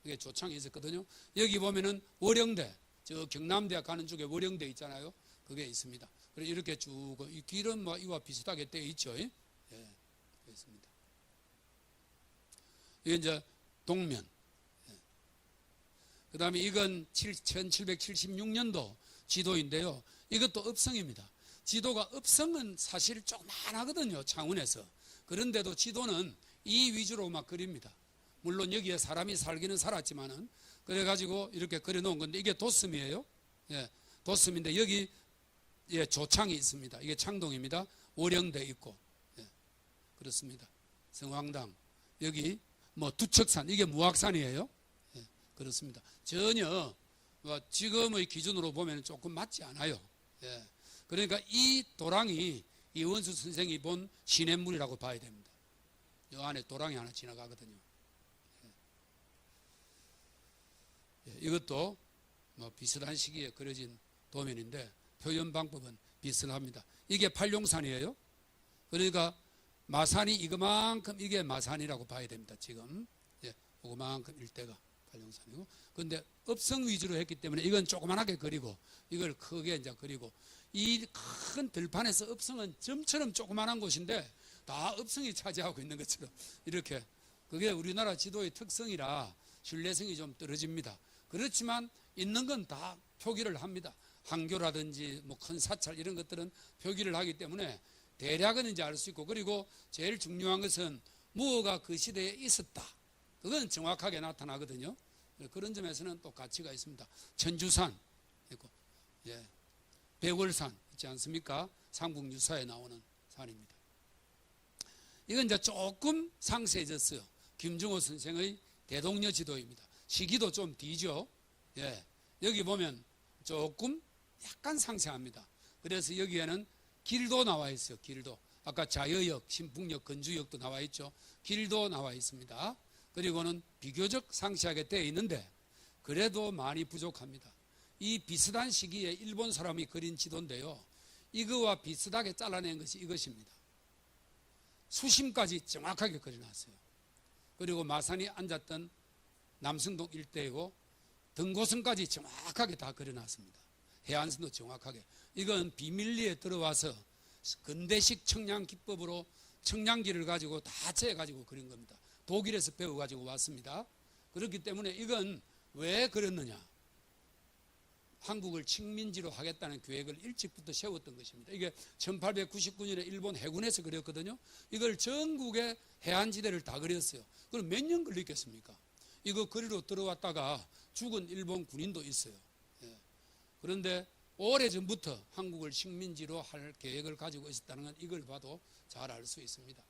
[SPEAKER 1] 이게 조창이 있었거든요. 여기 보면은 월영대, 저 경남대학 가는 쪽에 월영대 있잖아요. 그게 있습니다. 그래서 이렇게 쭉 이 길은 뭐 이와 비슷하게 되어 있죠. 예, 있습니다. 이게 이제 동면. 예. 그 다음에 이건 1776년도 지도인데요. 이것도 읍성입니다. 지도가 읍성은 사실 조그만하거든요. 창원에서. 그런데도 지도는 이 위주로 막 그립니다. 물론 여기에 사람이 살기는 살았지만은 그래가지고 이렇게 그려놓은 건데 이게 도섬이에요. 예, 도섬인데 여기 예, 조창이 있습니다. 이게 창동입니다. 월영대 있고 예, 그렇습니다. 성황당 여기 뭐 두척산 이게 무악산이에요. 예, 그렇습니다. 전혀 지금의 기준으로 보면 조금 맞지 않아요. 예, 그러니까 이 도랑이 이원수 선생이 본 시냇물이라고 봐야 됩니다. 이 안에 도랑이 하나 지나가거든요. 예, 이것도 뭐 비슷한 시기에 그려진 도면인데 표현 방법은 비슷합니다. 이게 팔룡산이에요. 그러니까 마산이 이거만큼 이게 마산이라고 봐야 됩니다. 지금 예, 이거만큼 일대가 팔룡산이고, 그런데 읍성 위주로 했기 때문에 이건 조그만하게 그리고 이걸 크게 이제 그리고, 이 큰 들판에서 읍성은 점처럼 조그만한 곳인데 다 읍성이 차지하고 있는 것처럼 이렇게, 그게 우리나라 지도의 특성이라 신뢰성이 좀 떨어집니다. 그렇지만 있는 건 다 표기를 합니다. 항교라든지 뭐 큰 사찰 이런 것들은 표기를 하기 때문에 대략은 이제 알 수 있고, 그리고 제일 중요한 것은 무엇가 그 시대에 있었다. 그건 정확하게 나타나거든요. 그런 점에서는 또 가치가 있습니다. 천주산 있고, 예, 백월산 있지 않습니까? 삼국유사에 나오는 산입니다. 이건 이제 조금 상세해졌어요. 김중호 선생의 대동여 지도입니다. 시기도 좀 뒤죠. 예, 여기 보면 조금 약간 상세합니다. 그래서 여기에는 길도 나와 있어요. 길도. 아까 자여역, 신풍역, 건주역도 나와 있죠. 길도 나와 있습니다. 그리고는 비교적 상세하게 되어 있는데 그래도 많이 부족합니다. 이 비슷한 시기에 일본 사람이 그린 지도인데요. 이거와 비슷하게 잘라낸 것이 이것입니다. 수심까지 정확하게 그려놨어요. 그리고 마산이 앉았던 남승동 일대이고 등고선까지 정확하게 다 그려놨습니다. 해안선도 정확하게. 이건 비밀리에 들어와서 근대식 청량 기법으로 청량기를 가지고 다 재가지고 그린 겁니다. 독일에서 배워가지고 왔습니다. 그렇기 때문에 이건 왜 그렸느냐? 한국을 식민지로 하겠다는 계획을 일찍부터 세웠던 것입니다. 이게 1899년에 일본 해군에서 그렸거든요. 이걸 전국의 해안지대를 다 그렸어요. 그럼 몇 년 걸렸겠습니까? 이거 그리로 들어왔다가 죽은 일본 군인도 있어요. 예. 그런데 오래전부터 한국을 식민지로 할 계획을 가지고 있었다는 건 이걸 봐도 잘 알 수 있습니다.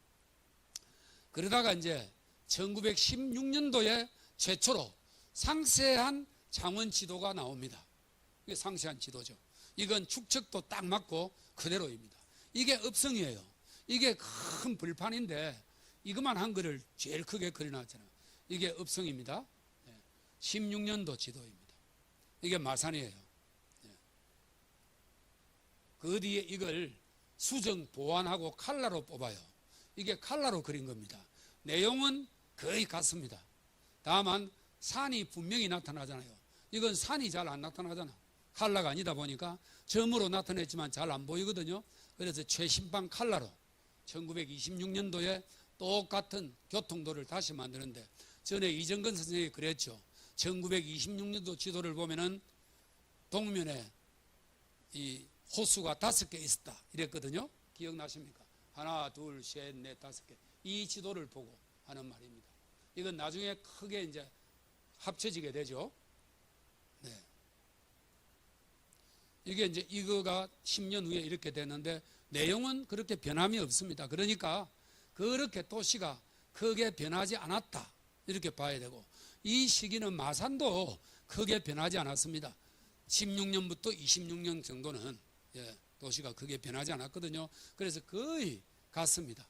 [SPEAKER 1] 그러다가 이제 1916년도에 최초로 상세한 창원 지도가 나옵니다. 이게 상세한 지도죠. 이건 축척도 딱 맞고 그대로입니다. 이게 읍성이에요. 이게 큰 불판인데 이것만 한 거를 제일 크게 그려놨잖아요. 이게 읍성입니다. 16년도 지도입니다. 이게 마산이에요. 그 뒤에 이걸 수정 보완하고 칼라로 뽑아요. 이게 칼라로 그린 겁니다. 내용은 거의 같습니다. 다만 산이 분명히 나타나잖아요. 이건 산이 잘 안 나타나잖아. 칼라가 아니다 보니까 점으로 나타냈지만 잘 안 보이거든요. 그래서 최신방 칼라로 1926년도에 똑같은 교통도를 다시 만드는데, 전에 이정근 선생님이 그랬죠. 1926년도 지도를 보면은 동면에 이 호수가 5개 있었다 이랬거든요. 기억나십니까? 하나, 둘, 셋, 넷, 5개. 이 지도를 보고 하는 말입니다. 이건 나중에 크게 이제 합쳐지게 되죠. 네. 이게 이제 이거가 10년 후에 이렇게 됐는데 내용은 그렇게 변함이 없습니다. 그러니까 그렇게 도시가 크게 변하지 않았다 이렇게 봐야 되고, 이 시기는 마산도 크게 변하지 않았습니다. 16년부터 26년 정도는 도시가 크게 변하지 않았거든요. 그래서 거의 같습니다.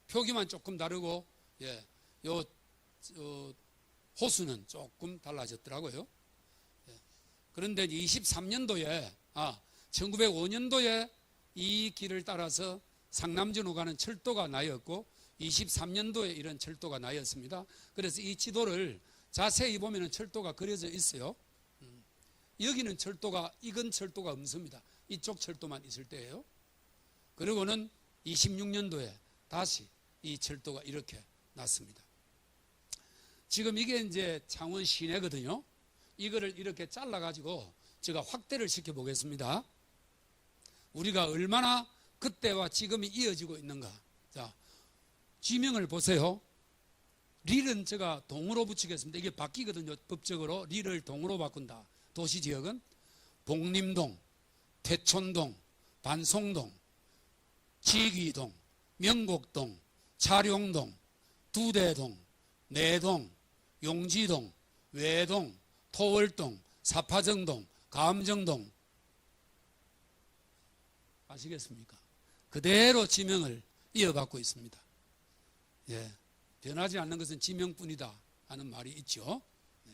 [SPEAKER 1] 표기만 조금 다르고 요 호수는 조금 달라졌더라고요. 그런데 23년도에 1905년도에 이 길을 따라서 상남전으로 가는 철도가 나였고 23년도에 이런 철도가 나였습니다. 그래서 이 지도를 자세히 보면 철도가 그려져 있어요. 여기는 철도가, 이건 철도가 없습니다. 이쪽 철도만 있을 때예요. 그리고는 26년도에 다시 이 철도가 이렇게 났습니다. 지금 이게 이제 창원 시내거든요. 이거를 이렇게 잘라가지고 제가 확대를 시켜보겠습니다. 우리가 얼마나 그때와 지금이 이어지고 있는가. 자, 지명을 보세요. 릴은 제가 동으로 붙이겠습니다. 이게 바뀌거든요. 법적으로 릴을 동으로 바꾼다. 도시지역은 복림동, 태촌동, 반송동, 지귀동, 명곡동, 차룡동, 두대동, 내동, 용지동, 외동, 토월동, 사파정동, 감정동. 아시겠습니까? 그대로 지명을 이어받고 있습니다. 예, 변하지 않는 것은 지명뿐이다 하는 말이 있죠. 예.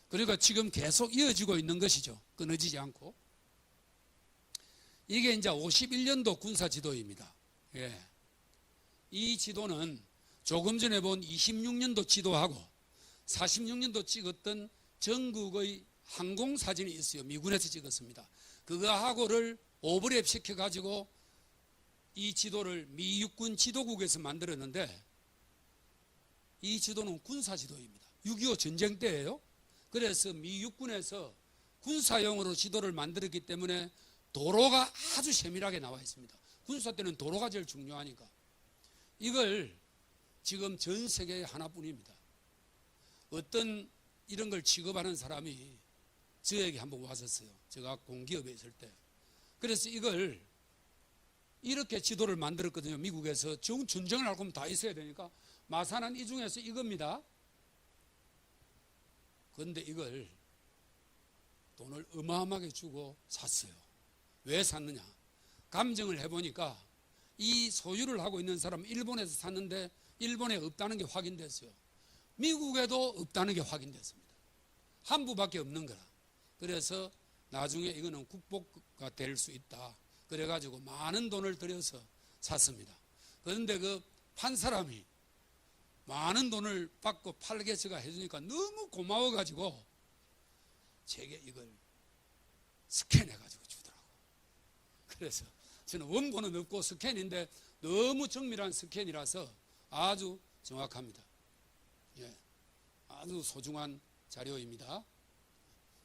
[SPEAKER 1] 그러니까 지금 계속 이어지고 있는 것이죠. 끊어지지 않고. 이게 이제 51년도 군사지도입니다. 예. 이 지도는 조금 전에 본 26년도 지도하고 46년도 찍었던 전국의 항공사진이 있어요. 미군에서 찍었습니다. 그거하고를 오버랩 시켜가지고 이 지도를 미 육군 지도국에서 만들었는데 이 지도는 군사지도입니다. 6.25 전쟁 때예요. 그래서 미 육군에서 군사용으로 지도를 만들었기 때문에 도로가 아주 세밀하게 나와 있습니다. 군사 때는 도로가 제일 중요하니까. 이걸 지금 전 세계에 하나뿐입니다. 어떤 이런 걸 취급하는 사람이 저에게 한번 왔었어요. 제가 공기업에 있을 때. 그래서 이걸 이렇게 지도를 만들었거든요. 미국에서 전쟁을 할 거면 다 있어야 되니까 마사는 이 중에서 이겁니다. 그런데 이걸 돈을 어마어마하게 주고 샀어요. 왜 샀느냐? 감정을 해보니까 이 소유를 하고 있는 사람은 일본에서 샀는데 일본에 없다는 게 확인됐어요. 미국에도 없다는 게 확인됐습니다. 한 부밖에 없는 거라. 그래서 나중에 이거는 국보가 될 수 있다. 그래가지고 많은 돈을 들여서 샀습니다. 그런데 그 판 사람이 많은 돈을 받고 팔게 제가 해주니까 너무 고마워가지고 제게 이걸 스캔해가지고 주더라고요. 그래서 저는 원본은 없고 스캔인데 너무 정밀한 스캔이라서 아주 정확합니다. 예, 아주 소중한 자료입니다.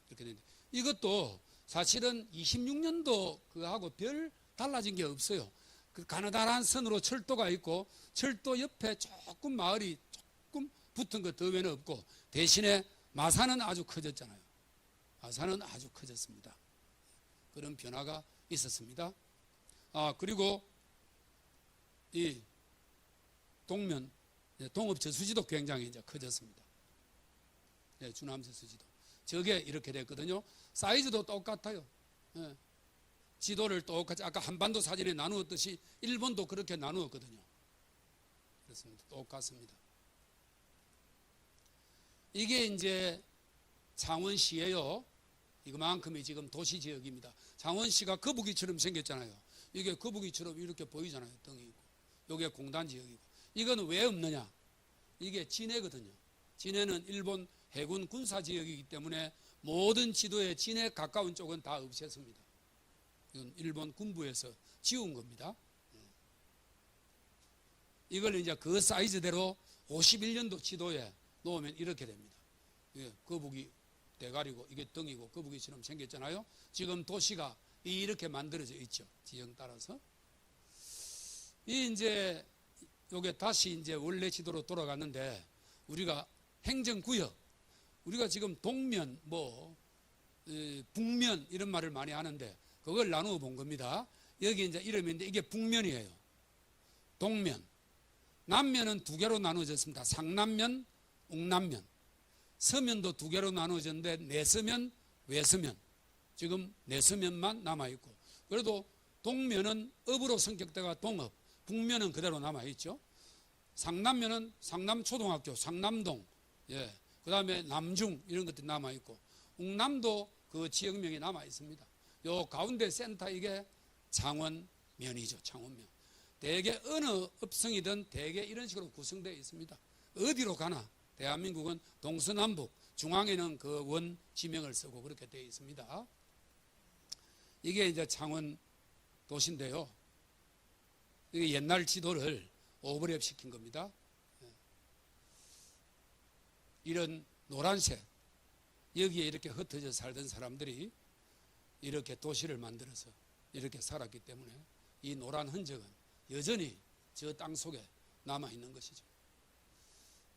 [SPEAKER 1] 이렇게 되는데 이것도 사실은 26년도 그하고 별 달라진 게 없어요. 그 가느다란 선으로 철도가 있고 철도 옆에 조금 마을이 조금 붙은 것 더 외에는 없고 대신에 마산은 아주 커졌잖아요. 마산은 아주 커졌습니다. 그런 변화가 있었습니다. 그리고 이 동면 동업 저수지도 굉장히 이제 커졌습니다. 네, 주남 저수지도 저게 이렇게 됐거든요. 사이즈도 똑같아요. 네. 지도를 똑같이 아까 한반도 사진에 나누었듯이 일본도 그렇게 나누었거든요. 그렇습니다. 똑같습니다. 이게 이제 창원시예요. 이거만큼이 지금 도시지역입니다. 창원시가 거북이처럼 생겼잖아요. 이게 거북이처럼 이렇게 보이잖아요. 덩이 있고. 이게 공단지역이고. 이건 왜 없느냐? 이게 진해거든요. 진해는 일본 해군 군사지역이기 때문에 모든 지도에 진해 가까운 쪽은 다 없앴습니다. 이건 일본 군부에서 지운 겁니다. 이걸 이제 그 사이즈대로 51년도 지도에 놓으면 이렇게 됩니다. 이게 거북이 대가리고 이게 덩이고 거북이처럼 생겼잖아요. 지금 도시가 이렇게 만들어져 있죠. 지형 따라서. 이 이제 요게 다시 이제 원래 지도로 돌아갔는데 우리가 행정구역 우리가 지금 동면 북면 이런 말을 많이 하는데 그걸 나누어 본 겁니다. 여기 이제 이름인데 이게 북면이에요. 동면. 남면은 두 개로 나누어졌습니다. 상남면, 옥남면. 서면도 두 개로 나누어졌는데 내서면, 외서면. 지금 내서면만 남아있고. 그래도 동면은 업으로 성격대가 동업. 북면은 그대로 남아있죠. 상남면은 상남초등학교, 상남동. 예. 그 다음에 남중 이런 것들이 남아있고. 옥남도 그 지역명이 남아있습니다. 요 가운데 센터 이게 창원면이죠. 창원면. 대개 어느 업성이든 대개 이런 식으로 구성되어 있습니다. 어디로 가나 대한민국은 동서남북 중앙에는 그 원 지명을 쓰고 그렇게 되어 있습니다. 이게 이제 창원 도시인데요. 이게 옛날 지도를 오버랩 시킨 겁니다. 이런 노란색 여기에 이렇게 흩어져 살던 사람들이 이렇게 도시를 만들어서 이렇게 살았기 때문에 이 노란 흔적은 여전히 저 땅 속에 남아있는 것이죠.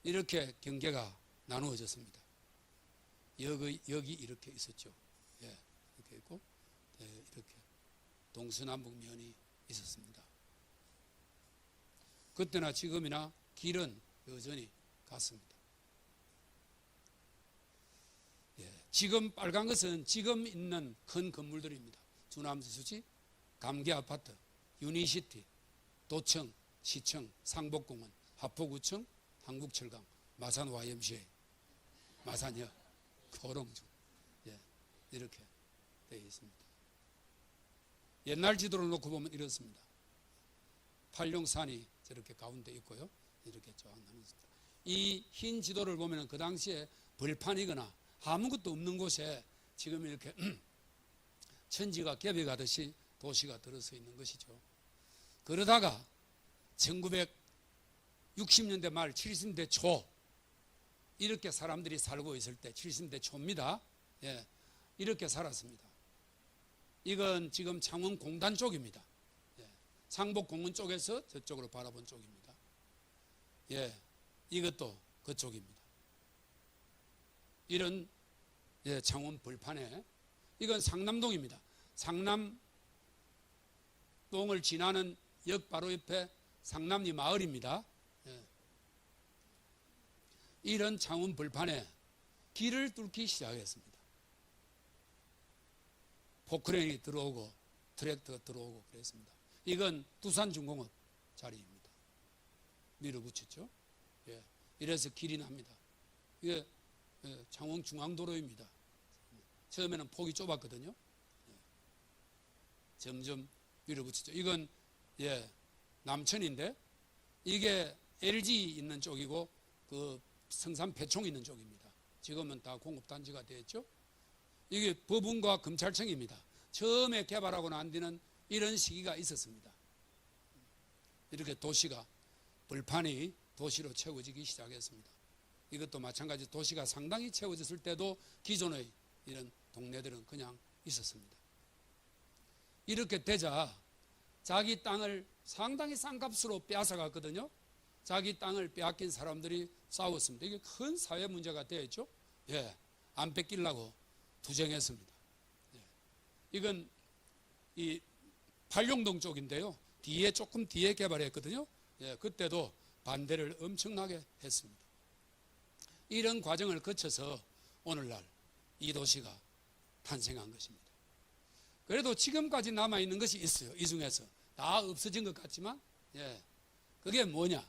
[SPEAKER 1] 이렇게 경계가 나누어졌습니다. 여기 이렇게 있었죠. 예, 이렇게 있고, 예, 이렇게 동서남북 면이 있었습니다. 그때나 지금이나 길은 여전히 같습니다. 예, 지금 빨간 것은 지금 있는 큰 건물들입니다. 주남수지, 감기아파트, 유니시티, 도청, 시청, 상복공원, 하포구청, 한국철강, 마산 YMCA, 마산역, 거롱주, 예, 이렇게 되어 있습니다. 옛날 지도를 놓고 보면 이렇습니다. 팔룡산이 저렇게 가운데 있고요. 이렇게 쫙 나눠있습니다. 이 흰 지도를 보면 그 당시에 벌판이거나 아무것도 없는 곳에 지금 이렇게 천지가 겹여가듯이 도시가 들어서 있는 것이죠. 그러다가 1960년대 말 70년대 초 이렇게 사람들이 살고 있을 때 70년대 초입니다. 예, 이렇게 살았습니다. 이건 지금 창원공단 쪽입니다. 예, 상복공원 쪽에서 저쪽으로 바라본 쪽입니다. 예, 이것도 그쪽입니다. 이런 예, 창원 벌판에 이건 상남동입니다. 상남동을 지나는 역 바로 옆에 상남리 마을입니다. 예. 이런 창원 벌판에 길을 뚫기 시작했습니다. 포크레인이 들어오고 트랙터가 들어오고 그랬습니다. 이건 두산중공업 자리입니다. 밀어붙였죠. 예. 이래서 길이 납니다. 이게 창원 중앙도로입니다. 처음에는 폭이 좁았거든요. 예. 점점 밀어붙였죠. 이건 예, 남천인데 이게 LG 있는 쪽이고 그 성산 배총 있는 쪽입니다. 지금은 다 공업단지가 되었죠. 이게 법원과 검찰청입니다. 처음에 개발하고 난 뒤는 이런 시기가 있었습니다. 이렇게 도시가 벌판이 도시로 채워지기 시작했습니다. 이것도 마찬가지 도시가 상당히 채워졌을 때도 기존의 이런 동네들은 그냥 있었습니다. 이렇게 되자 자기 땅을 상당히 싼 값으로 빼앗아갔거든요. 자기 땅을 빼앗긴 사람들이 싸웠습니다. 이게 큰 사회 문제가 되었죠. 예, 안 뺏기려고 투쟁했습니다. 예, 이건 이 팔룡동 쪽인데요. 조금 뒤에 개발했거든요. 예, 그때도 반대를 엄청나게 했습니다. 이런 과정을 거쳐서 오늘날 이 도시가 탄생한 것입니다. 그래도 지금까지 남아있는 것이 있어요. 이 중에서 다 없어진 것 같지만 예, 그게 뭐냐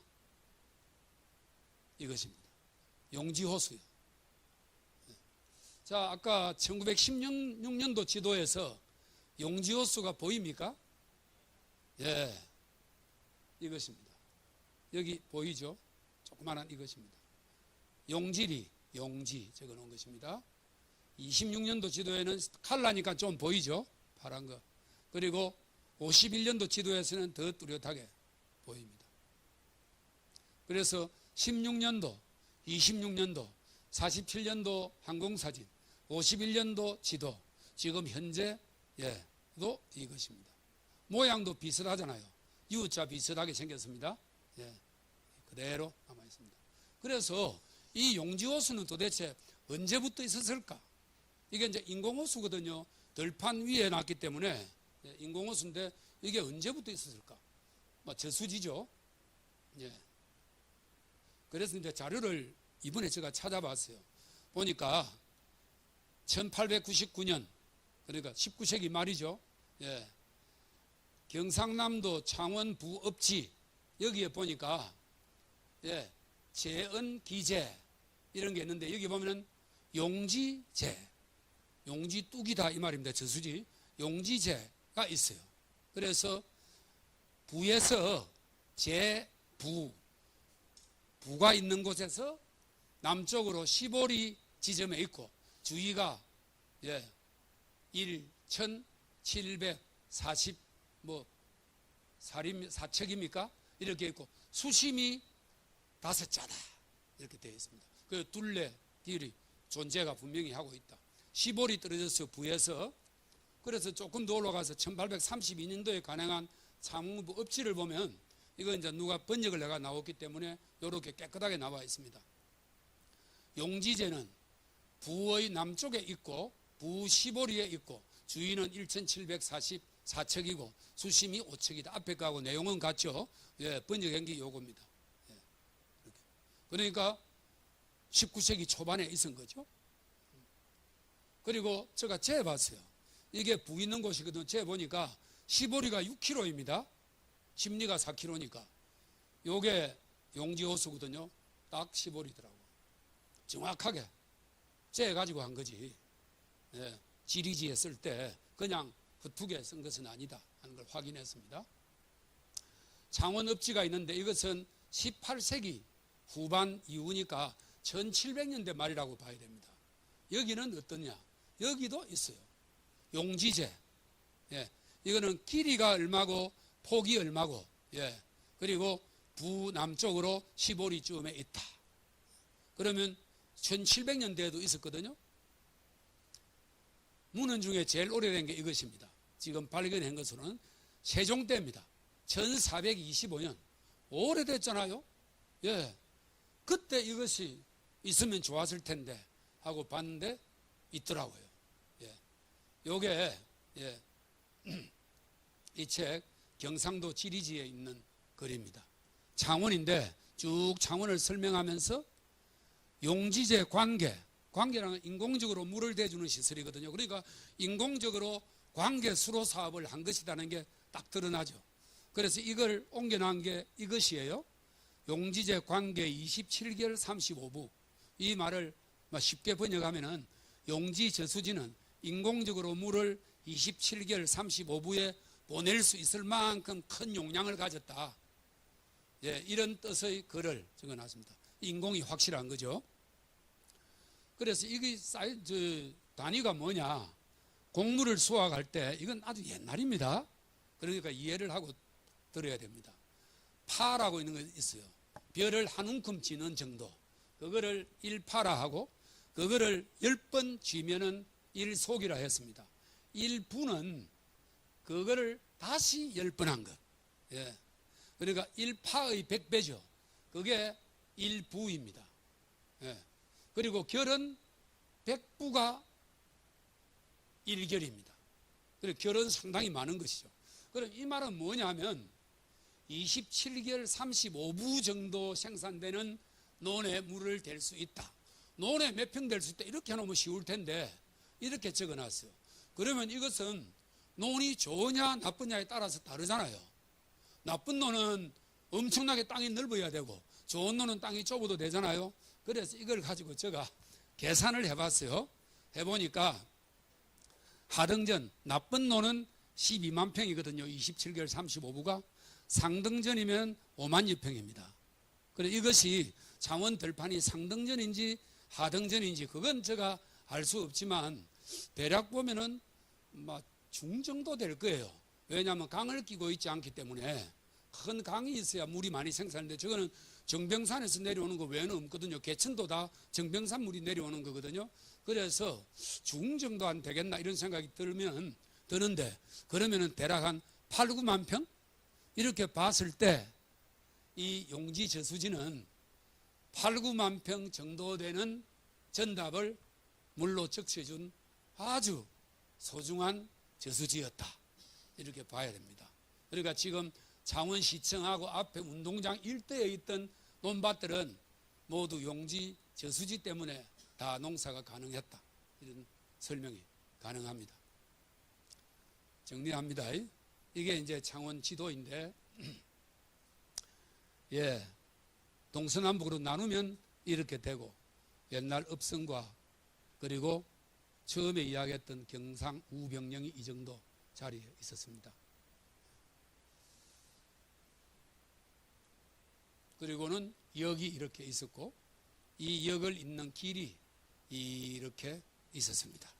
[SPEAKER 1] 이것입니다. 용지호수요. 예. 자, 아까 1916년도 지도에서 용지호수가 보입니까? 예, 이것입니다. 여기 보이죠? 조그마한 이것입니다. 용지 적어놓은 것입니다. 26년도 지도에는 칼라니까 좀 보이죠? 파란 거. 그리고 51년도 지도에서는 더 뚜렷하게 보입니다. 그래서 16년도, 26년도, 47년도 항공사진, 51년도 지도, 지금 현재도 이것입니다. 모양도 비슷하잖아요. U자 비슷하게 생겼습니다. 예, 그대로 남아있습니다. 그래서 이 용지호수는 도대체 언제부터 있었을까? 이게 이제 인공호수거든요. 들판 위에 놨기 때문에 인공호수인데 이게 언제부터 있었을까? 저수지죠. 예. 그래서 이제 자료를 이번에 제가 찾아봤어요. 보니까 1899년 그러니까 19세기 말이죠. 예. 경상남도 창원 부읍지 여기에 보니까 예, 재언기제 이런 게 있는데 여기 보면은 용지제, 용지뚝이다 이 말입니다. 저수지 용지제가 있어요. 그래서 부에서 부가 있는 곳에서 남쪽으로 시보리 지점에 있고 주위가 1740 사척입니까? 이렇게 있고 수심이 5자다 이렇게 되어 있습니다. 그 둘레 길이 존재가 분명히 하고 있다. 시볼이 떨어져서 부에서 그래서 조금 더 올라가서 1832년도에 간행한 사무부 업지를 보면 이거 이제 누가 번역을 내가 나왔기 때문에 이렇게 깨끗하게 나와 있습니다. 용지제는 부의 남쪽에 있고 부 시보리에 있고 주위는 1744척이고 수심이 5척이다. 앞에 거하고 내용은 같죠. 예, 번역한 게 요겁니다. 예, 이렇게. 그러니까 19세기 초반에 있은 거죠. 그리고 제가 재봤어요. 이게 부 있는 곳이거든요. 재보니까 시보리가 6km입니다. 심리가 4km니까. 요게 용지호수거든요. 딱 시보리더라고요. 정확하게 재가지고 한 거지. 예, 지리지에 쓸 때 그냥 흩프게 쓴 것은 아니다 하는 걸 확인했습니다. 창원읍지가 있는데 이것은 18세기 후반 이후니까 1700년대 말이라고 봐야 됩니다. 여기는 어떠냐? 여기도 있어요. 용지제. 예, 이거는 길이가 얼마고 폭이 얼마고, 예, 그리고 부남쪽으로 시보리쯤에 있다. 그러면 1700년대에도 있었거든요. 문헌 중에 제일 오래된 게 이것입니다. 지금 발견한 것으로는 세종 때입니다. 1425년. 오래됐잖아요. 예, 그때 이것이 있으면 좋았을 텐데 하고 봤는데 있더라고요. 예, 요게 예, 이 책 경상도 지리지에 있는 글입니다. 창원인데 쭉 창원을 설명하면서 용지제 관계라는 인공적으로 물을 대주는 시설이거든요. 그러니까 인공적으로 관계 수로 사업을 한 것이라는 게 딱 드러나죠. 그래서 이걸 옮겨놓은 게 이것이에요. 용지제 관계 27개월 35부. 이 말을 쉽게 번역하면은 용지 저수지는 인공적으로 물을 27개월 35부에 보낼 수 있을 만큼 큰 용량을 가졌다. 예, 이런 뜻의 글을 적어놨습니다. 인공이 확실한 거죠. 그래서 이게 단위가 뭐냐? 곡물을 수확할 때 이건 아주 옛날입니다. 그러니까 이해를 하고 들어야 됩니다. 파라고 있는 거 있어요. 별을 한 움큼 쥐는 정도. 그거를 1파라 하고 그거를 10번 쥐면은 1속이라 했습니다. 1부는 그거를 다시 10번 한 것. 예. 그러니까 1파의 100배죠. 그게 1부입니다. 예. 그리고 결은 100부가 1결입니다. 그리고 결은 상당히 많은 것이죠. 그럼 이 말은 뭐냐면 27개월 35부 정도 생산되는 논에 물을 댈 수 있다. 논에 몇 평 될 수 있다. 이렇게 해놓으면 쉬울 텐데 이렇게 적어놨어요. 그러면 이것은 논이 좋으냐 나쁘냐에 따라서 다르잖아요. 나쁜 논은 엄청나게 땅이 넓어야 되고 좋은 논은 땅이 좁아도 되잖아요. 그래서 이걸 가지고 제가 계산을 해봤어요. 해보니까 하등전 나쁜 논은 12만 평이거든요. 27개월 35부가 상등전이면 5만 6평입니다. 그래 이것이 창원 들판이 상등전인지 하등전인지 그건 제가 알 수 없지만 대략 보면은 중정도 될 거예요. 왜냐하면 강을 끼고 있지 않기 때문에 큰 강이 있어야 물이 많이 생산되는데 저거는 정병산에서 내려오는 거 외에는 없거든요. 개천도 다 정병산 물이 내려오는 거거든요. 그래서 중정도 안 되겠나 이런 생각이 드는데 그러면은 대략 한 8, 9만 평? 이렇게 봤을 때 이 용지 저수지는 8, 9만 평 정도 되는 전답을 물로 적셔준 아주 소중한 저수지였다. 이렇게 봐야 됩니다. 그러니까 지금 창원시청하고 앞에 운동장 일대에 있던 논밭들은 모두 용지 저수지 때문에 다 농사가 가능했다. 이런 설명이 가능합니다. 정리합니다. 이게 이제 창원 지도인데, 예, 동서남북으로 나누면 이렇게 되고, 옛날 읍성과 그리고 처음에 이야기했던 경상 우병령이 이 정도 자리에 있었습니다. 그리고는 역이 이렇게 있었고, 이 역을 잇는 길이 이렇게 있었습니다.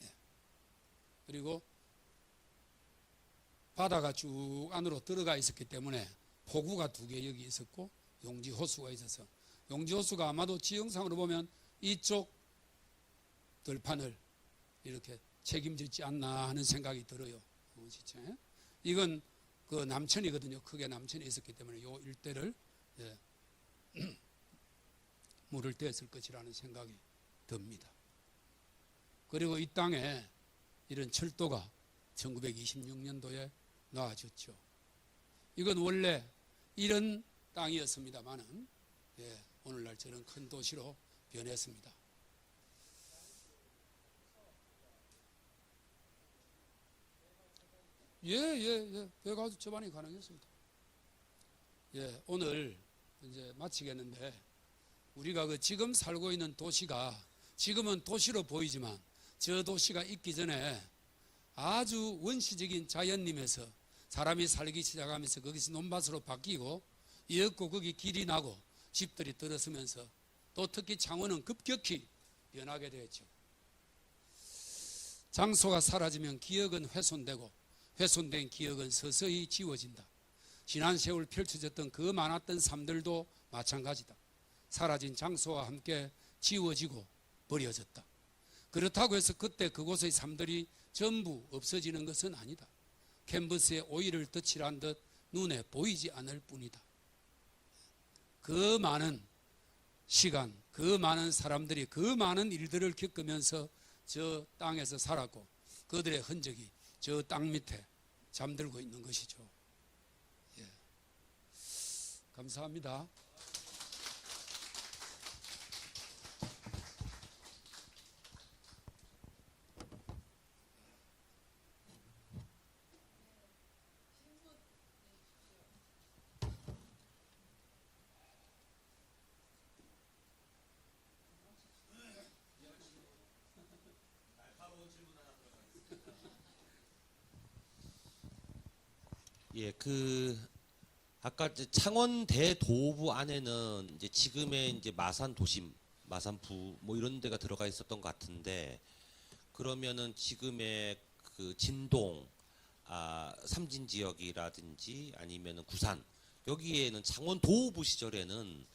[SPEAKER 1] 예. 그리고 바다가 쭉 안으로 들어가 있었기 때문에 포구가 2개 여기 있었고 용지호수가 있어서 용지호수가 아마도 지형상으로 보면 이쪽 들판을 이렇게 책임졌지 않나 하는 생각이 들어요. 시청에. 이건 그 남천이거든요. 크게 남천이 있었기 때문에 요 일대를 물을 댔을 것이라는 생각이 듭니다. 그리고 이 땅에 이런 철도가 1926년도에 나와졌죠. 이건 원래 이런 땅이었습니다마는 오늘날 저런 큰 도시로 변했습니다. 배가수 접안이 가능했습니다. 오늘 이제 마치겠는데 우리가 그 지금 살고 있는 도시가 지금은 도시로 보이지만 저 도시가 있기 전에 아주 원시적인 자연림에서 사람이 살기 시작하면서 거기서 논밭으로 바뀌고 이었고 거기 길이 나고 집들이 들어서면서 또 특히 창원은 급격히 변하게 되었죠. 장소가 사라지면 기억은 훼손되고 훼손된 기억은 서서히 지워진다. 지난 세월 펼쳐졌던 그 많았던 삶들도 마찬가지다. 사라진 장소와 함께 지워지고 버려졌다. 그렇다고 해서 그때 그곳의 삶들이 전부 없어지는 것은 아니다. 캔버스에 오일을 덧칠한 듯 눈에 보이지 않을 뿐이다. 그 많은 시간, 그 많은 사람들이 그 많은 일들을 겪으면서 저 땅에서 살았고 그들의 흔적이 저 땅 밑에 잠들고 있는 것이죠. 감사합니다.
[SPEAKER 2] 아까 이제 창원 대도부 안에는 이제 지금의 이제 마산 도심, 마산부 뭐 이런 데가 들어가 있었던 것 같은데 그러면은 지금의 그 진동, 삼진 지역이라든지 아니면은 구산 여기에는 창원 도부 시절에는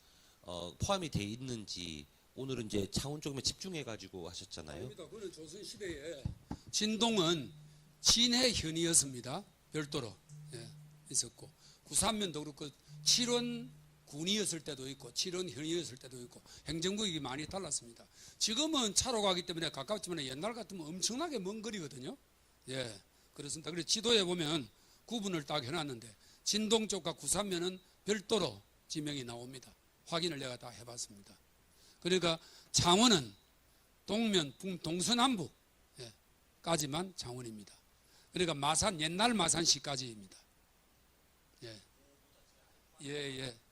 [SPEAKER 2] 포함이 돼 있는지 오늘은 이제 창원 쪽에 집중해 가지고 하셨잖아요.
[SPEAKER 1] 아닙니다. 그는 조선 시대에 진동은 진해현이었습니다. 별도로 있었고 구산면도 그렇고 칠원군이었을 때도 있고 칠원현이었을 때도 있고 행정구역이 많이 달랐습니다. 지금은 차로 가기 때문에 가깝지만 옛날 같으면 엄청나게 먼 거리거든요. 그렇습니다. 그래서 지도에 보면 구분을 딱 해놨는데 진동 쪽과 구산면은 별도로 지명이 나옵니다. 확인을 내가 다 해봤습니다. 그러니까 창원은 동면, 동서남북까지만 창원입니다. 그러니까 마산, 옛날 마산시까지입니다.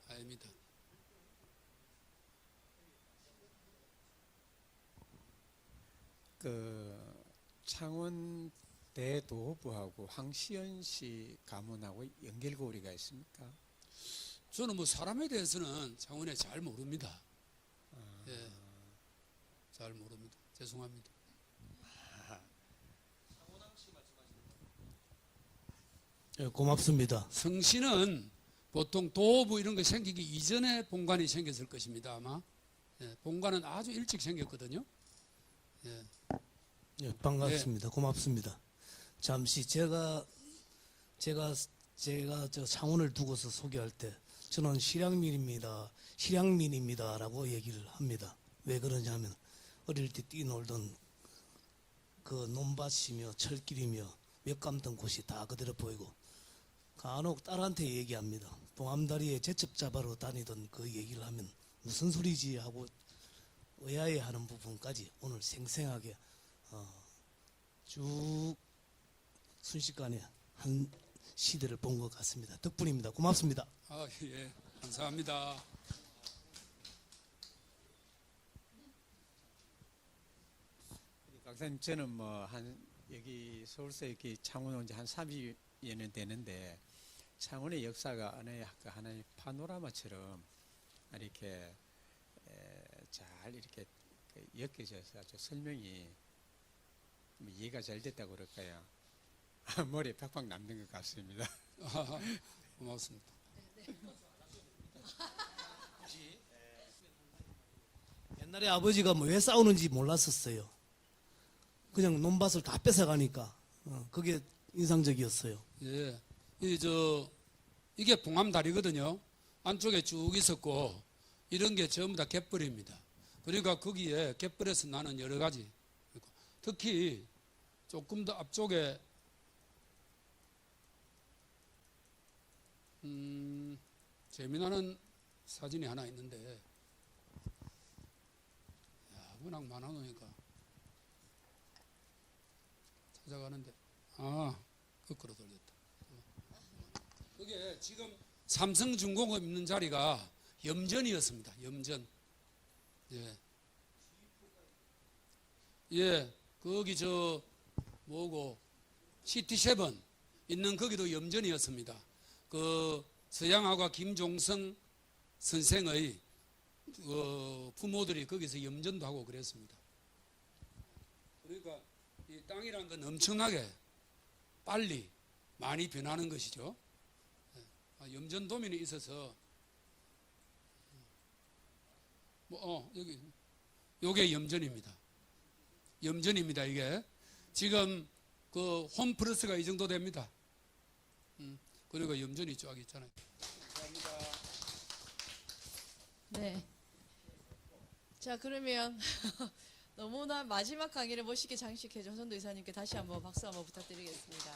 [SPEAKER 1] 아닙니다.
[SPEAKER 3] 그 창원 대도부하고 황시연시 가문하고 연결고리가 있습니까?
[SPEAKER 1] 저는 뭐 사람에 대해서는 창원에 잘 모릅니다. 잘 모릅니다. 죄송합니다.
[SPEAKER 4] 고맙습니다.
[SPEAKER 1] 성씨는 보통 도부 이런 거 생기기 이전에 본관이 생겼을 것입니다. 아마 본관은 아주 일찍 생겼거든요.
[SPEAKER 4] 반갑습니다. 고맙습니다. 잠시 제가 저 창원을 두고서 소개할 때 저는 실향민입니다라고 얘기를 합니다. 왜 그러냐면 어릴 때 뛰놀던 그 논밭이며 철길이며 몇감던 곳이 다 그대로 보이고 간혹 딸한테 얘기합니다. 봉암다리에 제첩 잡아러 다니던 그 얘기를 하면 무슨 소리지 하고 의아해하는 부분까지 오늘 생생하게 쭉 순식간에 한 시대를 본 것 같습니다. 덕분입니다. 고맙습니다.
[SPEAKER 1] 감사합니다.
[SPEAKER 3] 강사님, 저는 뭐 여기 서울서 이렇게 창원 온 지 한 30여 년 되는데 창원의 역사가 하나의 파노라마처럼 이렇게 잘 이렇게 엮여져서 아주 설명이 이해가 잘 됐다고 그럴까요? 머리에 팍팍 남는 것 같습니다.
[SPEAKER 1] 고맙습니다.
[SPEAKER 4] 옛날에 아버지가 뭐 왜 싸우는지 몰랐었어요. 그냥 논밭을 다 뺏어가니까 그게 인상적이었어요.
[SPEAKER 1] 예. 이게 봉암다리거든요. 안쪽에 쭉 있었고 이런 게 전부 다 갯벌입니다. 그러니까 거기에 갯벌에서 나는 여러 가지, 특히 조금 더 앞쪽에 재미나는 사진이 하나 있는데, 야, 워낙 많아 놓으니까 찾아가는데, 거꾸로 돌렸다. 그게 지금 삼성중공업 있는 자리가 염전이었습니다. 염전. 예. 예, 거기 CT7 있는 거기도 염전이었습니다. 그 서양화가 김종성 선생의 부모들이 거기서 염전도 하고 그랬습니다. 그러니까 이 땅이란 건 엄청나게 빨리 많이 변하는 것이죠. 염전 도민이 있어서 여기 요게 염전입니다. 염전입니다. 이게 지금 그 홈플러스가 이 정도 됩니다. 그리고 염전이 쫙 있잖아요. 감사합니다.
[SPEAKER 5] 네. 자, 그러면 너무나 마지막 강의를 멋있게 장식해 준 선도 이사님께 다시 한번 박수 한번 부탁드리겠습니다.